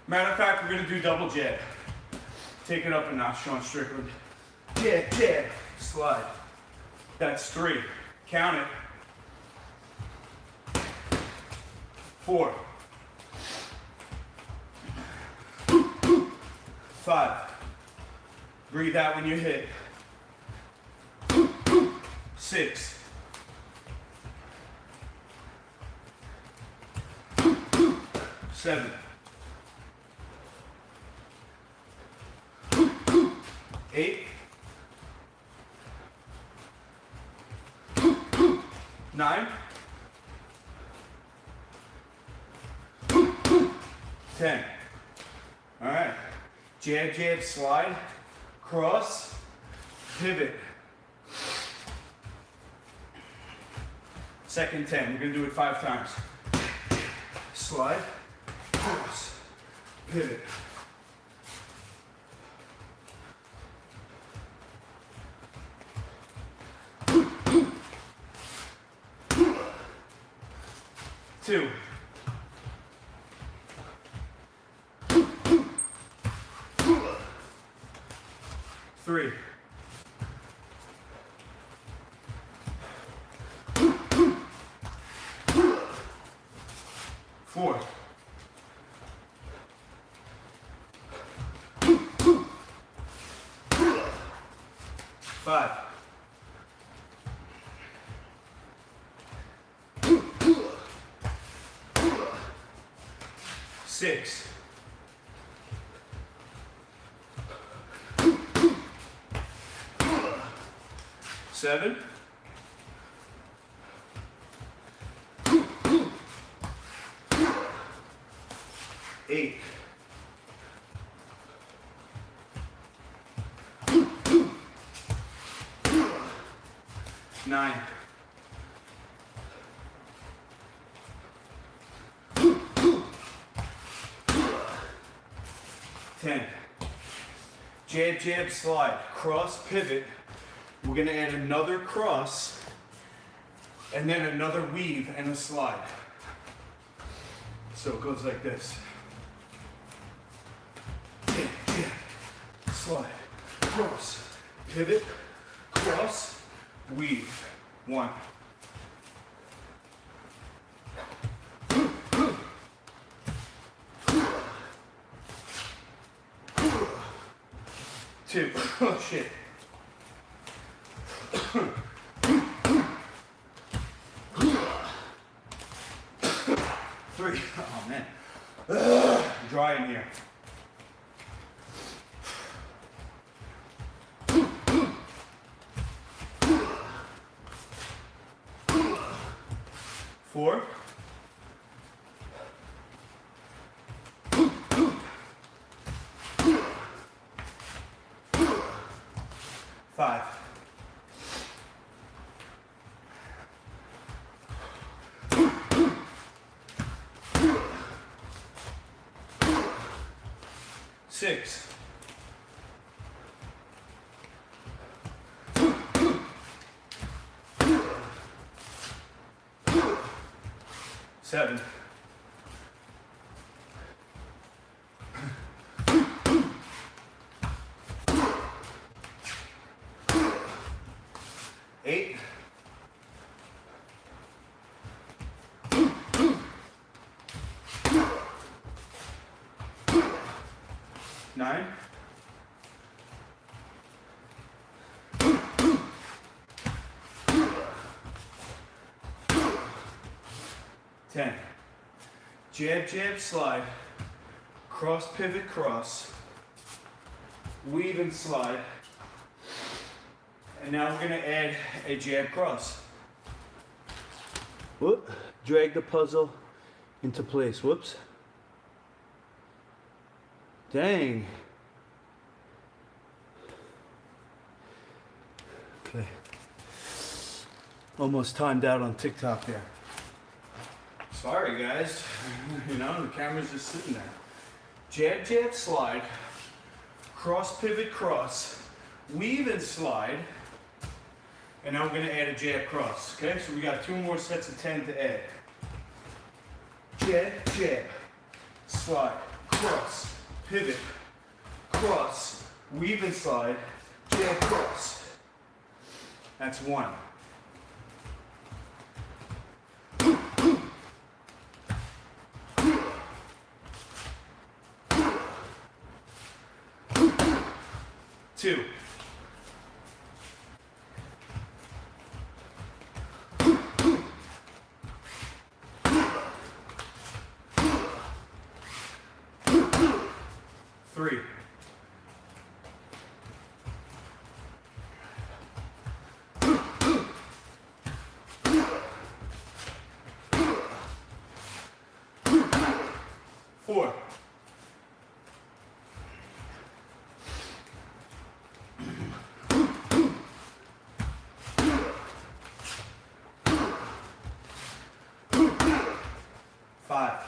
Matter of fact, we're going to do double jab. Take it up a notch, Sean Strickland. Jab, jab, slide. That's 3. Count it. 4. 5. Breathe out when you hit. 6. 7. 8. 9. 10. All right. Jab, jab, slide, cross, pivot. Second 10. We're going to do it 5 times. Slide, cross, pivot. Two. 3. 4. 5. 6. 7. 8. 9. 10. Jab, jab, slide. Cross, pivot. We're going to add another cross and then another weave and a slide. So it goes like this. Jab, jab, slide, cross, pivot, cross, weave. 1, 2. Oh shit. 3. Oh man. Dry in here. 4. 5. 6. 7. 8. 9. 10. Jab, jab, slide. Cross, pivot, cross. Weave and slide. And now we're going to add a jab cross. Whoop. Drag the puzzle into place. Whoops. Dang. Okay. Almost timed out on TikTok there. Sorry guys. You know, the camera's just sitting there. Jab, jab, slide. Cross, pivot, cross. Weave and slide. And now we're going to add a jab cross. Okay, so we got 2 more sets of 10 to add. Jab, jab, slide, cross, pivot, cross, weave and slide, jab, cross. That's 1. 2. 3. 4. 5.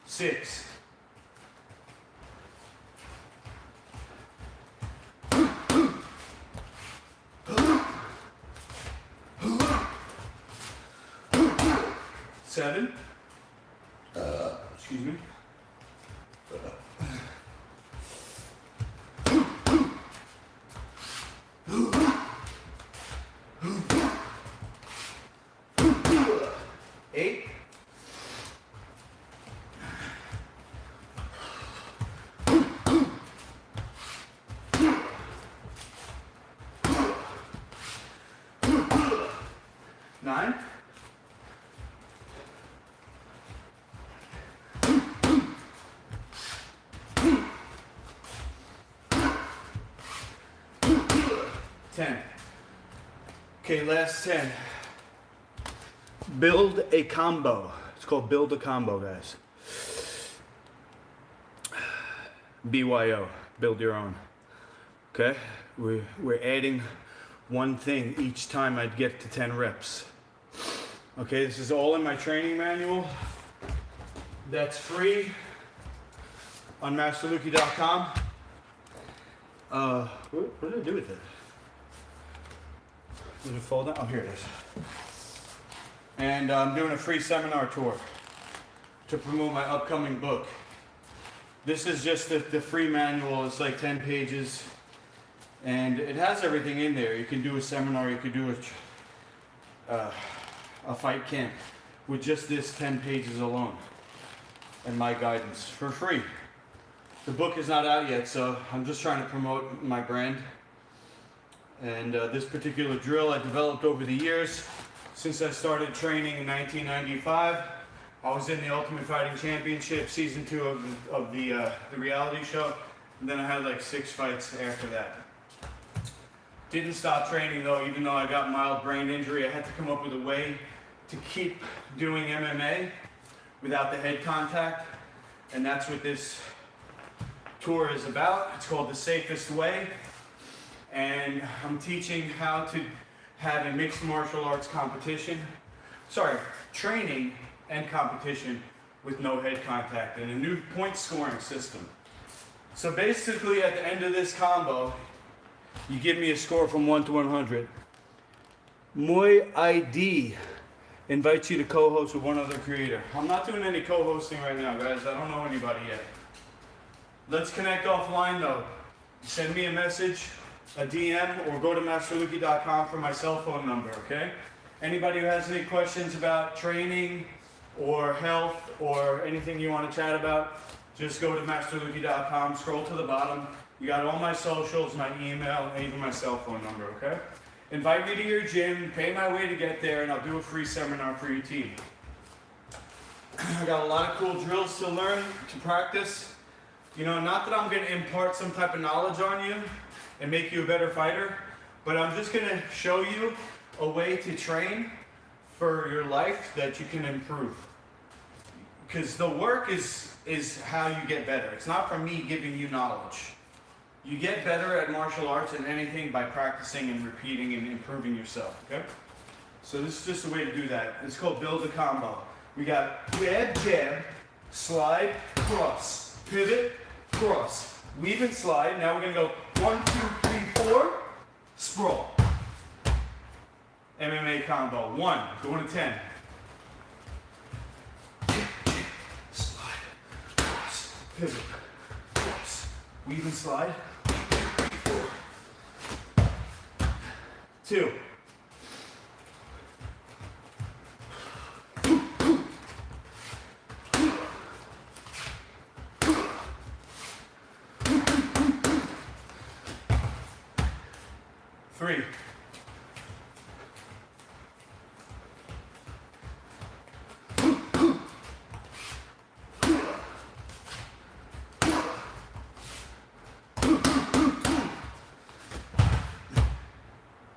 6. 7. Excuse me. 8. 9. 10. Okay, last 10. Build a combo. It's called build a combo, guys. BYO, build your own. Okay, we're adding one thing each time I'd get to 10 reps. Okay, this is all in my training manual. That's free on masterluki.com. What did I do with it? Did it fall down? Oh, here it is. And I'm doing a free seminar tour to promote my upcoming book. This is just the free manual. It's like 10 pages. And it has everything in there. You can do a seminar, you can do a fight camp with just this 10 pages alone and my guidance for free. The book is not out yet, so I'm just trying to promote my brand. And this particular drill I developed over the years. Since I started training in 1995, I was in the Ultimate Fighting Championship, season 2 of the reality show. And then I had like 6 fights after that. Didn't stop training though, even though I got mild brain injury. I had to come up with a way to keep doing MMA without the head contact. And that's what this tour is about. It's called The Safest Way. And I'm teaching how to have a mixed martial arts competition. Training and competition with no head contact and a new point scoring system. So basically at the end of this combo, you give me a score from 1 to 100. Muay ID invites you to co-host with one other creator. I'm not doing any co-hosting right now, guys. I don't know anybody yet. Let's connect offline though. Send me a message, a DM, or go to masterluki.com for my cell phone number, okay? Anybody who has any questions about training or health or anything you want to chat about, just go to masterluki.com, scroll to the bottom. You got all my socials, my email, and even my cell phone number, okay? Invite me to your gym, pay my way to get there, and I'll do a free seminar for your team. I got a lot of cool drills to learn, to practice. You know, not that I'm going to impart some type of knowledge on you and make you a better fighter, but I'm just going to show you a way to train for your life that you can improve. Because the work is how you get better. It's not from me giving you knowledge. You get better at martial arts and anything by practicing and repeating and improving yourself, okay? So this is just a way to do that. It's called Build a Combo. We got jab, jab, slide, cross, pivot, cross, weave and slide. Now we're gonna go 1, 2, 3, 4, sprawl. MMA combo. 1, going to 10. Slide, cross, pivot, cross, weave and slide. 4, 2. 3.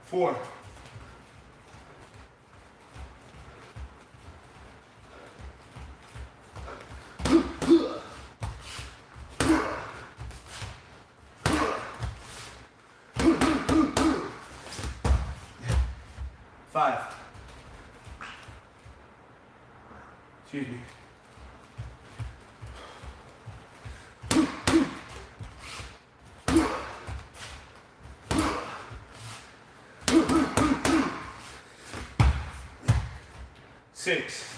4. 5. Excuse me. 6.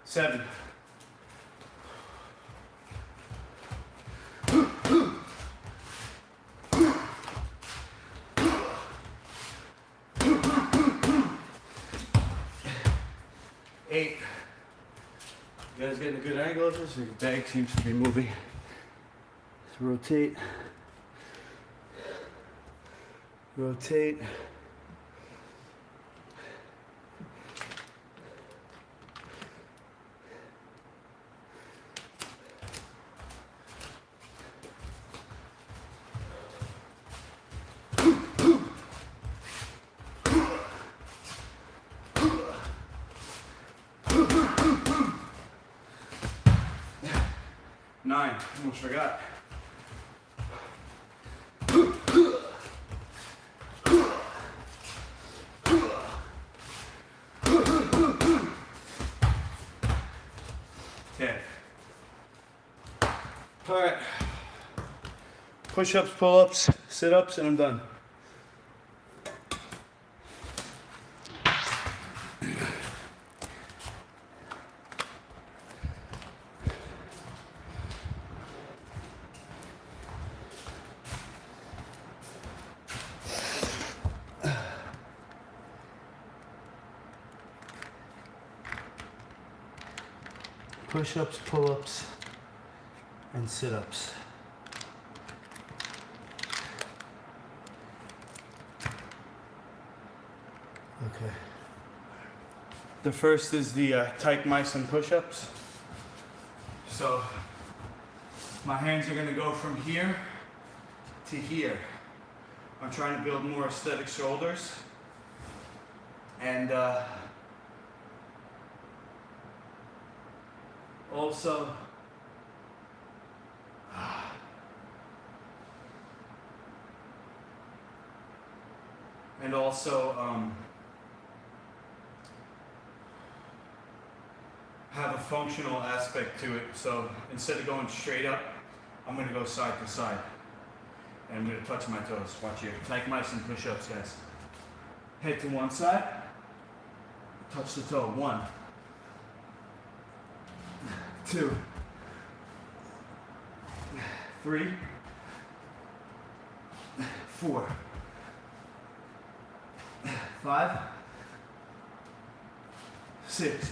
7. 8. You guys getting a good angle of this? Your bag seems to be moving. Let's rotate. Rotate. Nine, almost forgot. 10. All right. Push-ups, pull-ups, sit-ups, and I'm done. push-ups, pull-ups, and sit-ups. Okay. The first is the tight mice and push-ups. So my hands are going to go from here to here. I'm trying to build more aesthetic shoulders. And also have a functional aspect to it. So instead of going straight up, I'm going to go side to side. And I'm going to touch my toes. Watch here. Tight mice and push-ups, guys. Head to one side. Touch the toe. 1, 2, 3, 4, 5, 6,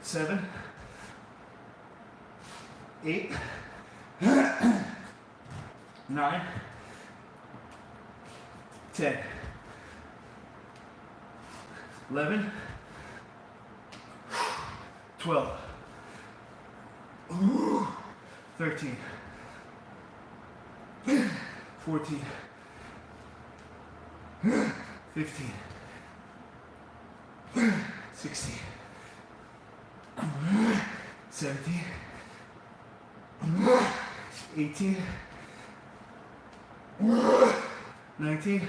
7, 8, 9, 10, 11, 12, 13, 14, 15, 16, 17, 18, 19,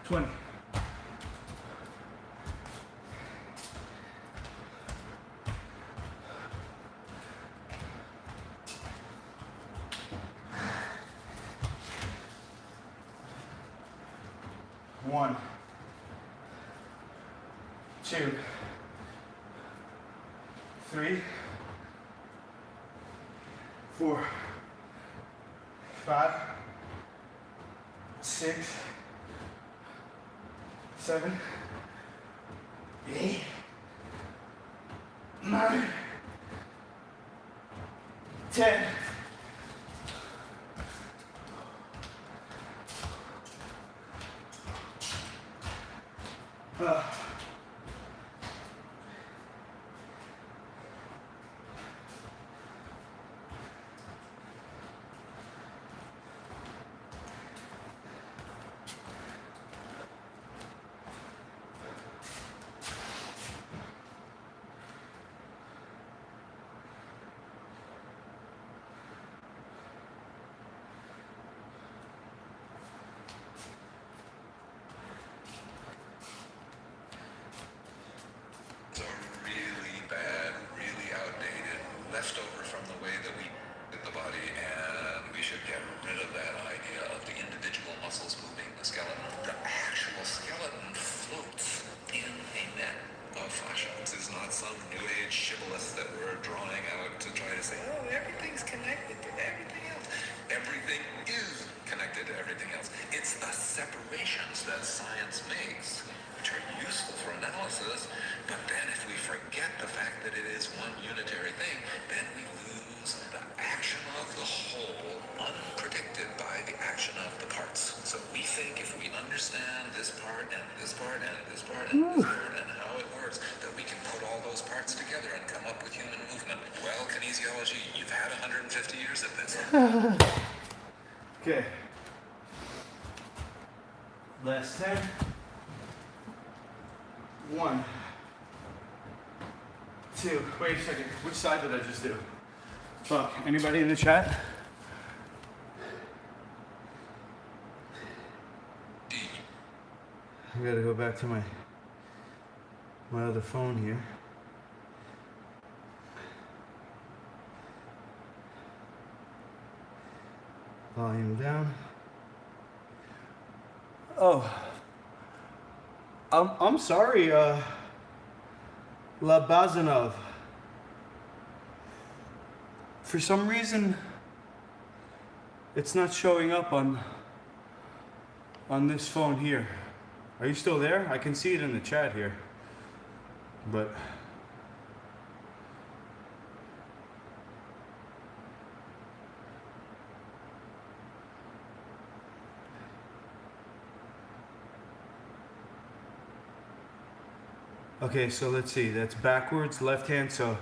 20. One, 2, 3, 4, 5, 6, 7, 8, 9, 10. Leftover from the way that we did the body, and we should get rid of that idea of the individual muscles moving the skeleton. The actual skeleton floats in a net of fascia. This is not some new age shibboleth that we're drawing out to try to say, oh, everything's connected to everything else. Everything is connected to everything else. It's the separations that science makes, which are useful for analysis, but then if we forget the fact that it is one unitary thing, then we lose the action of the whole, unpredicted by the action of the parts. So we think if we understand this part and this part and this part and this part and how it works, that we can put all those parts together and come up with human movement. Well, kinesiology, you've had 150 years of this. Okay. Last 10. 1, 2. Wait a second. Which side did I just do? Fuck. Anybody in the chat? I gotta go back to my other phone here. Volume down. Oh. I'm sorry, Labazanov. For some reason, it's not showing up on this phone here. Are you still there? I can see it in the chat here. But okay, so let's see. That's backwards, left hand. So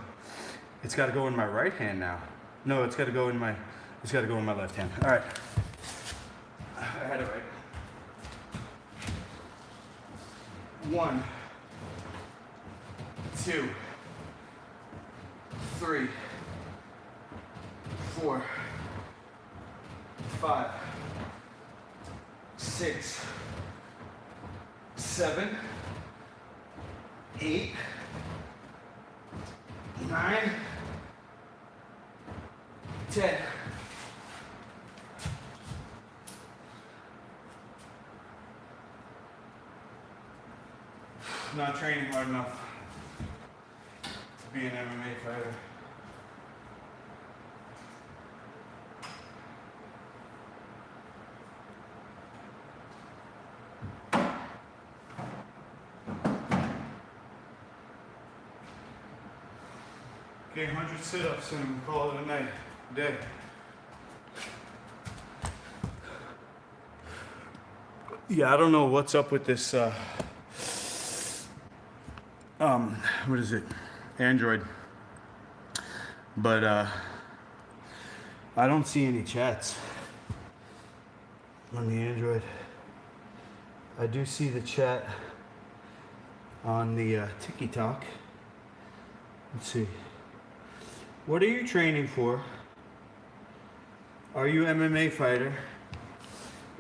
it's got to go in my right hand now. No, it's got to go in my. It's got to go in my left hand. All right. I had it right. 1, 2, 3, 4, 5, 6, 7, 8, 9, 10. Not training hard enough to be an MMA fighter. Okay, 100 sit-ups and call it a night, day. Yeah, I don't know what's up with this, what is it? Android. But, I don't see any chats on the Android. I do see the chat on the TikTok. Let's see. What are you training for? Are you MMA fighter?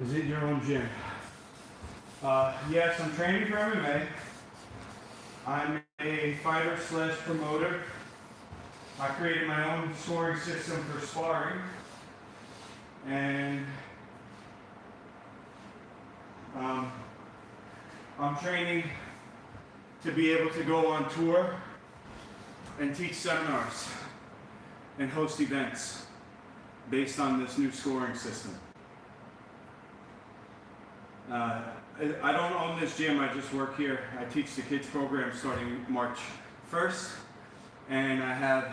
Is it your own gym? Yes, I'm training for MMA. I'm a fighter slash promoter. I created my own scoring system for sparring. And I'm training to be able to go on tour and teach seminars and host events based on this new scoring system. I don't own this gym, I just work here. I teach the kids program starting March 1st, and I have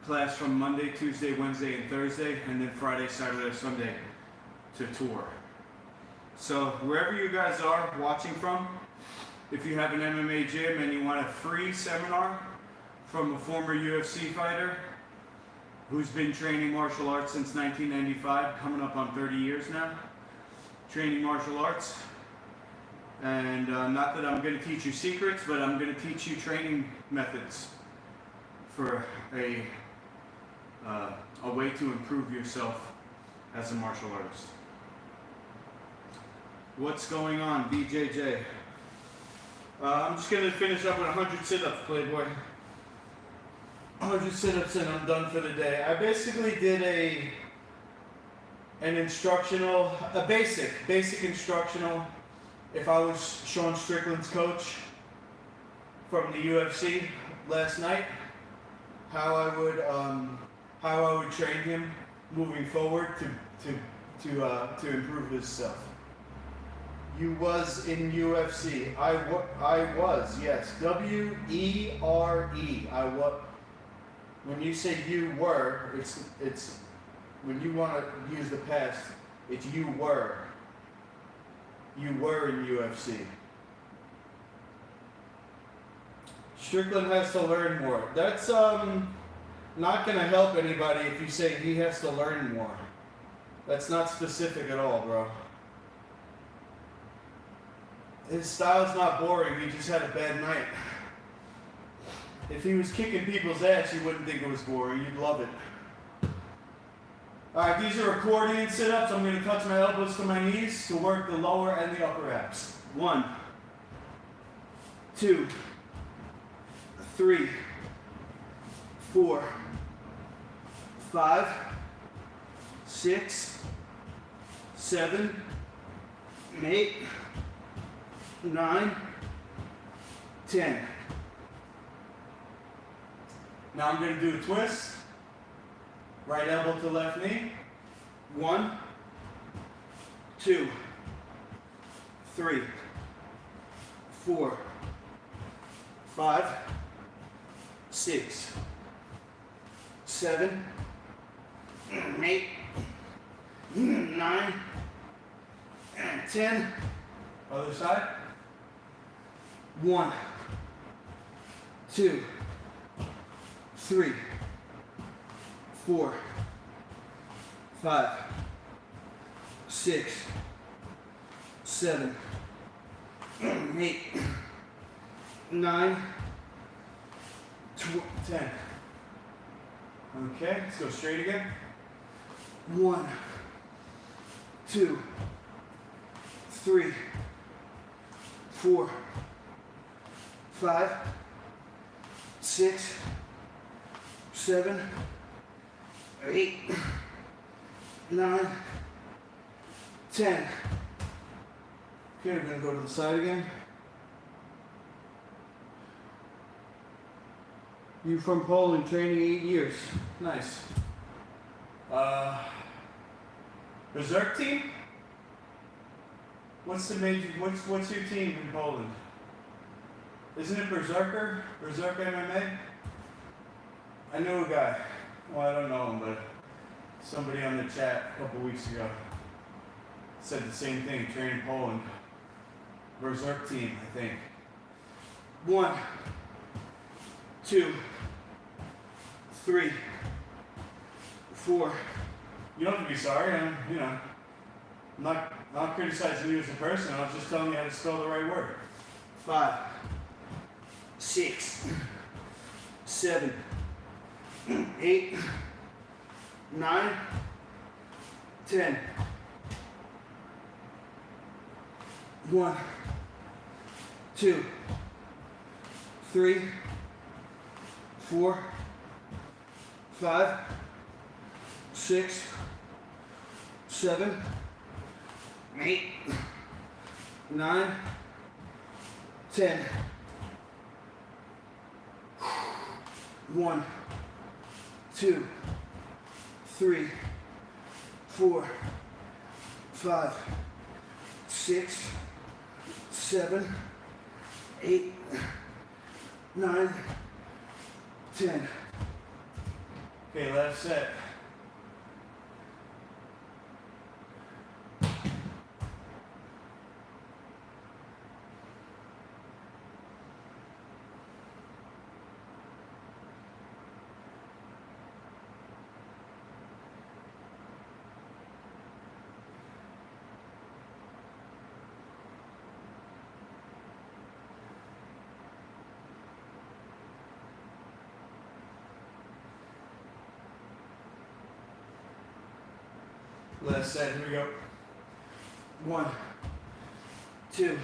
class from Monday, Tuesday, Wednesday, and Thursday, and then Friday, Saturday, Sunday to tour. So wherever you guys are watching from, if you have an MMA gym and you want a free seminar from a former UFC fighter who's been training martial arts since 1995, coming up on 30 years now, training martial arts. And not that I'm going to teach you secrets, but I'm going to teach you training methods for a way to improve yourself as a martial artist. What's going on, BJJ? I'm just going to finish up with 100 sit-ups, Playboy. 100 sit-ups and I'm done for the day. I basically did an instructional, a basic instructional. If I was Sean Strickland's coach from the UFC last night, how I would train him moving forward to improve his stuff. You was in UFC. I was, yes. W-E-R-E. I was. When you say you were, it's when you want to use the past, it's you were. You were in UFC. Strickland has to learn more. That's not going to help anybody if you say he has to learn more. That's not specific at all, bro. His style's not boring, he just had a bad night. If he was kicking people's ass, you wouldn't think it was boring, you'd love it. Alright, these are accordion sit-ups. I'm going to touch my elbows to my knees to work the lower and the upper abs. 1, 2, 3, 4, 5, 6, 7, 8, 9, 10. Now I'm going to do a twist. Right elbow to left knee. 1, 2, 3, 4, 5, 6, 7, 8, 9, 10. Other side. 1, 2, 3, 4, 5, 6, 7, 8, 9, 10. Okay, let's go straight again. 1, 2, 3, 4, 5, 6, 7, 8, 9, 10. Okay, we're gonna go to the side again. You from Poland, training 8 years. Nice. Berserk team? What's the major? What's your team in Poland? Isn't it Berserker? Berserk MMA? I knew a guy. Well, I don't know him, but somebody on the chat a couple weeks ago said the same thing. Training Poland. Berserk team, I think. 1, 2, 3, 4. You don't have to be sorry. I'm not criticizing you as a person. I was just telling you how to spell the right word. 5, 6, 7, 8, 9, 10. 1, 2, 3, 4, 5, 6, 7, 8, 9, 10. 1, 2, 3, 4, 5, 6, 7, 8, 9, 10. Okay, last set. Last set, here we go. 1, 2,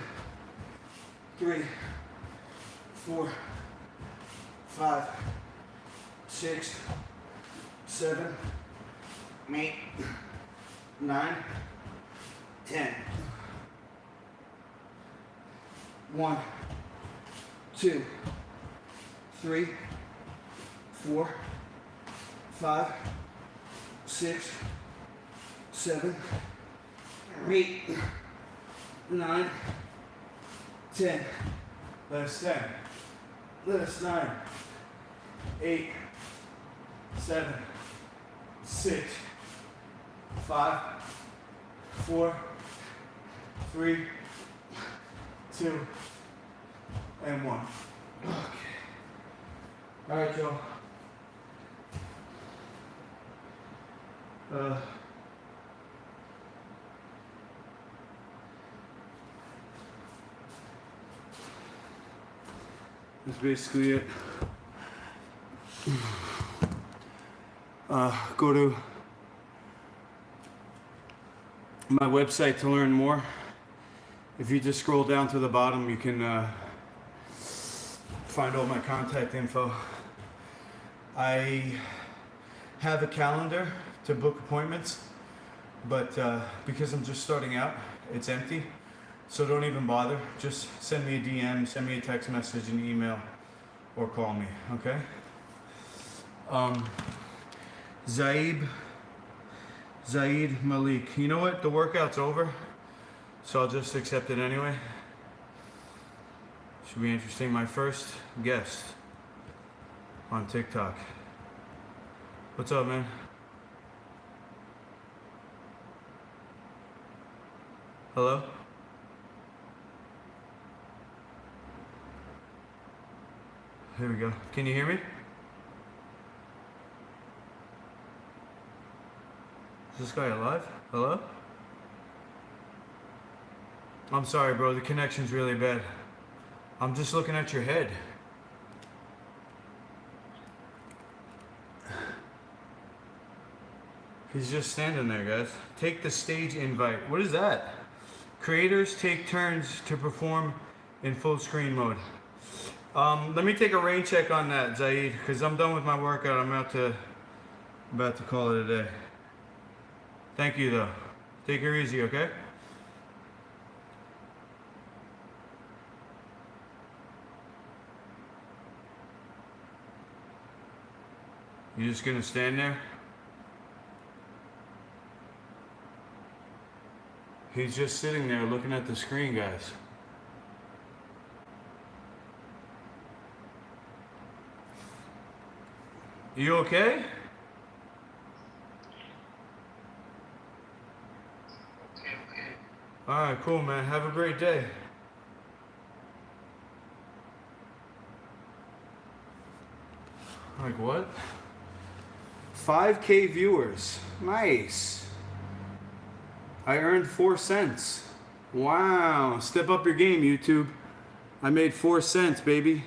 3, 4, 5, 6, 7, 8, 9, 10. 1, 2, 3, 4, 5, 6, 7, 8, 9, 10. Last 10. Last 9, 8, 7, 6, 5, 4, 3, 2, and 1. Okay. All right, Joe. That's basically it. Go to my website to learn more. If you just scroll down to the bottom, you can find all my contact info. I have a calendar to book appointments, but because I'm just starting out, it's empty. So don't even bother. Just send me a DM, send me a text message, an email, or call me, okay? Zaid Malik. You know what? The workout's over, so I'll just accept it anyway. Should be interesting. My first guest on TikTok. What's up, man? Hello? Here we go. Can you hear me? Is this guy alive? Hello? I'm sorry, bro. The connection's really bad. I'm just looking at your head. He's just standing there, guys. Take the stage invite. What is that? Creators take turns to perform in full screen mode. Let me take a rain check on that, Zaid, because I'm done with my workout. I'm about to call it a day. Thank you, though. Take her easy, okay? You just gonna stand there? He's just sitting there looking at the screen, guys. You okay? Alright, cool, man. Have a great day. Like what? 5K viewers. Nice. I earned 4 cents. Wow. Step up your game, YouTube. I made 4 cents, baby.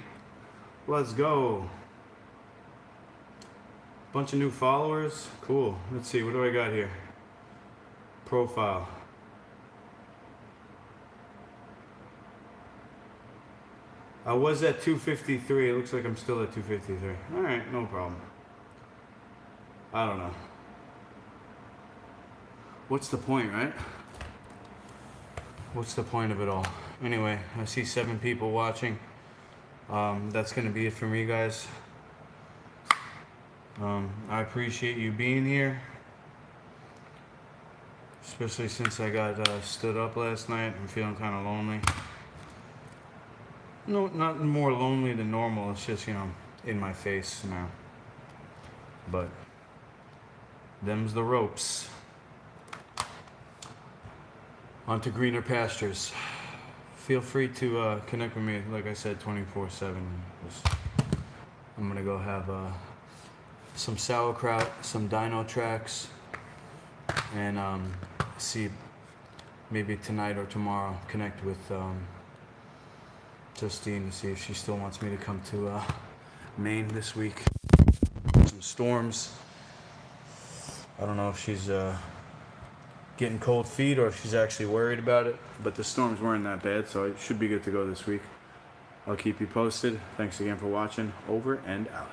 Let's go. Bunch of new followers. Cool. Let's see. What do I got here? Profile. I was at 253. It looks like I'm still at 253. Alright, no problem. I don't know. What's the point, right? What's the point of it all? Anyway, I see 7 people watching. That's going to be it for me, guys. I appreciate you being here. Especially since I got stood up last night. I'm feeling kind of lonely. No, not more lonely than normal. It's just, you know, in my face now. But them's the ropes. On to greener pastures. Feel free to connect with me, like I said, 24/7. I'm gonna go have some sauerkraut, some dino tracks, and see maybe tonight or tomorrow connect with Justine to see if she still wants me to come to Maine this week. Some storms. I don't know if she's getting cold feet or if she's actually worried about it, but the storms weren't that bad, so I should be good to go this week. I'll keep you posted. Thanks again for watching. Over and out.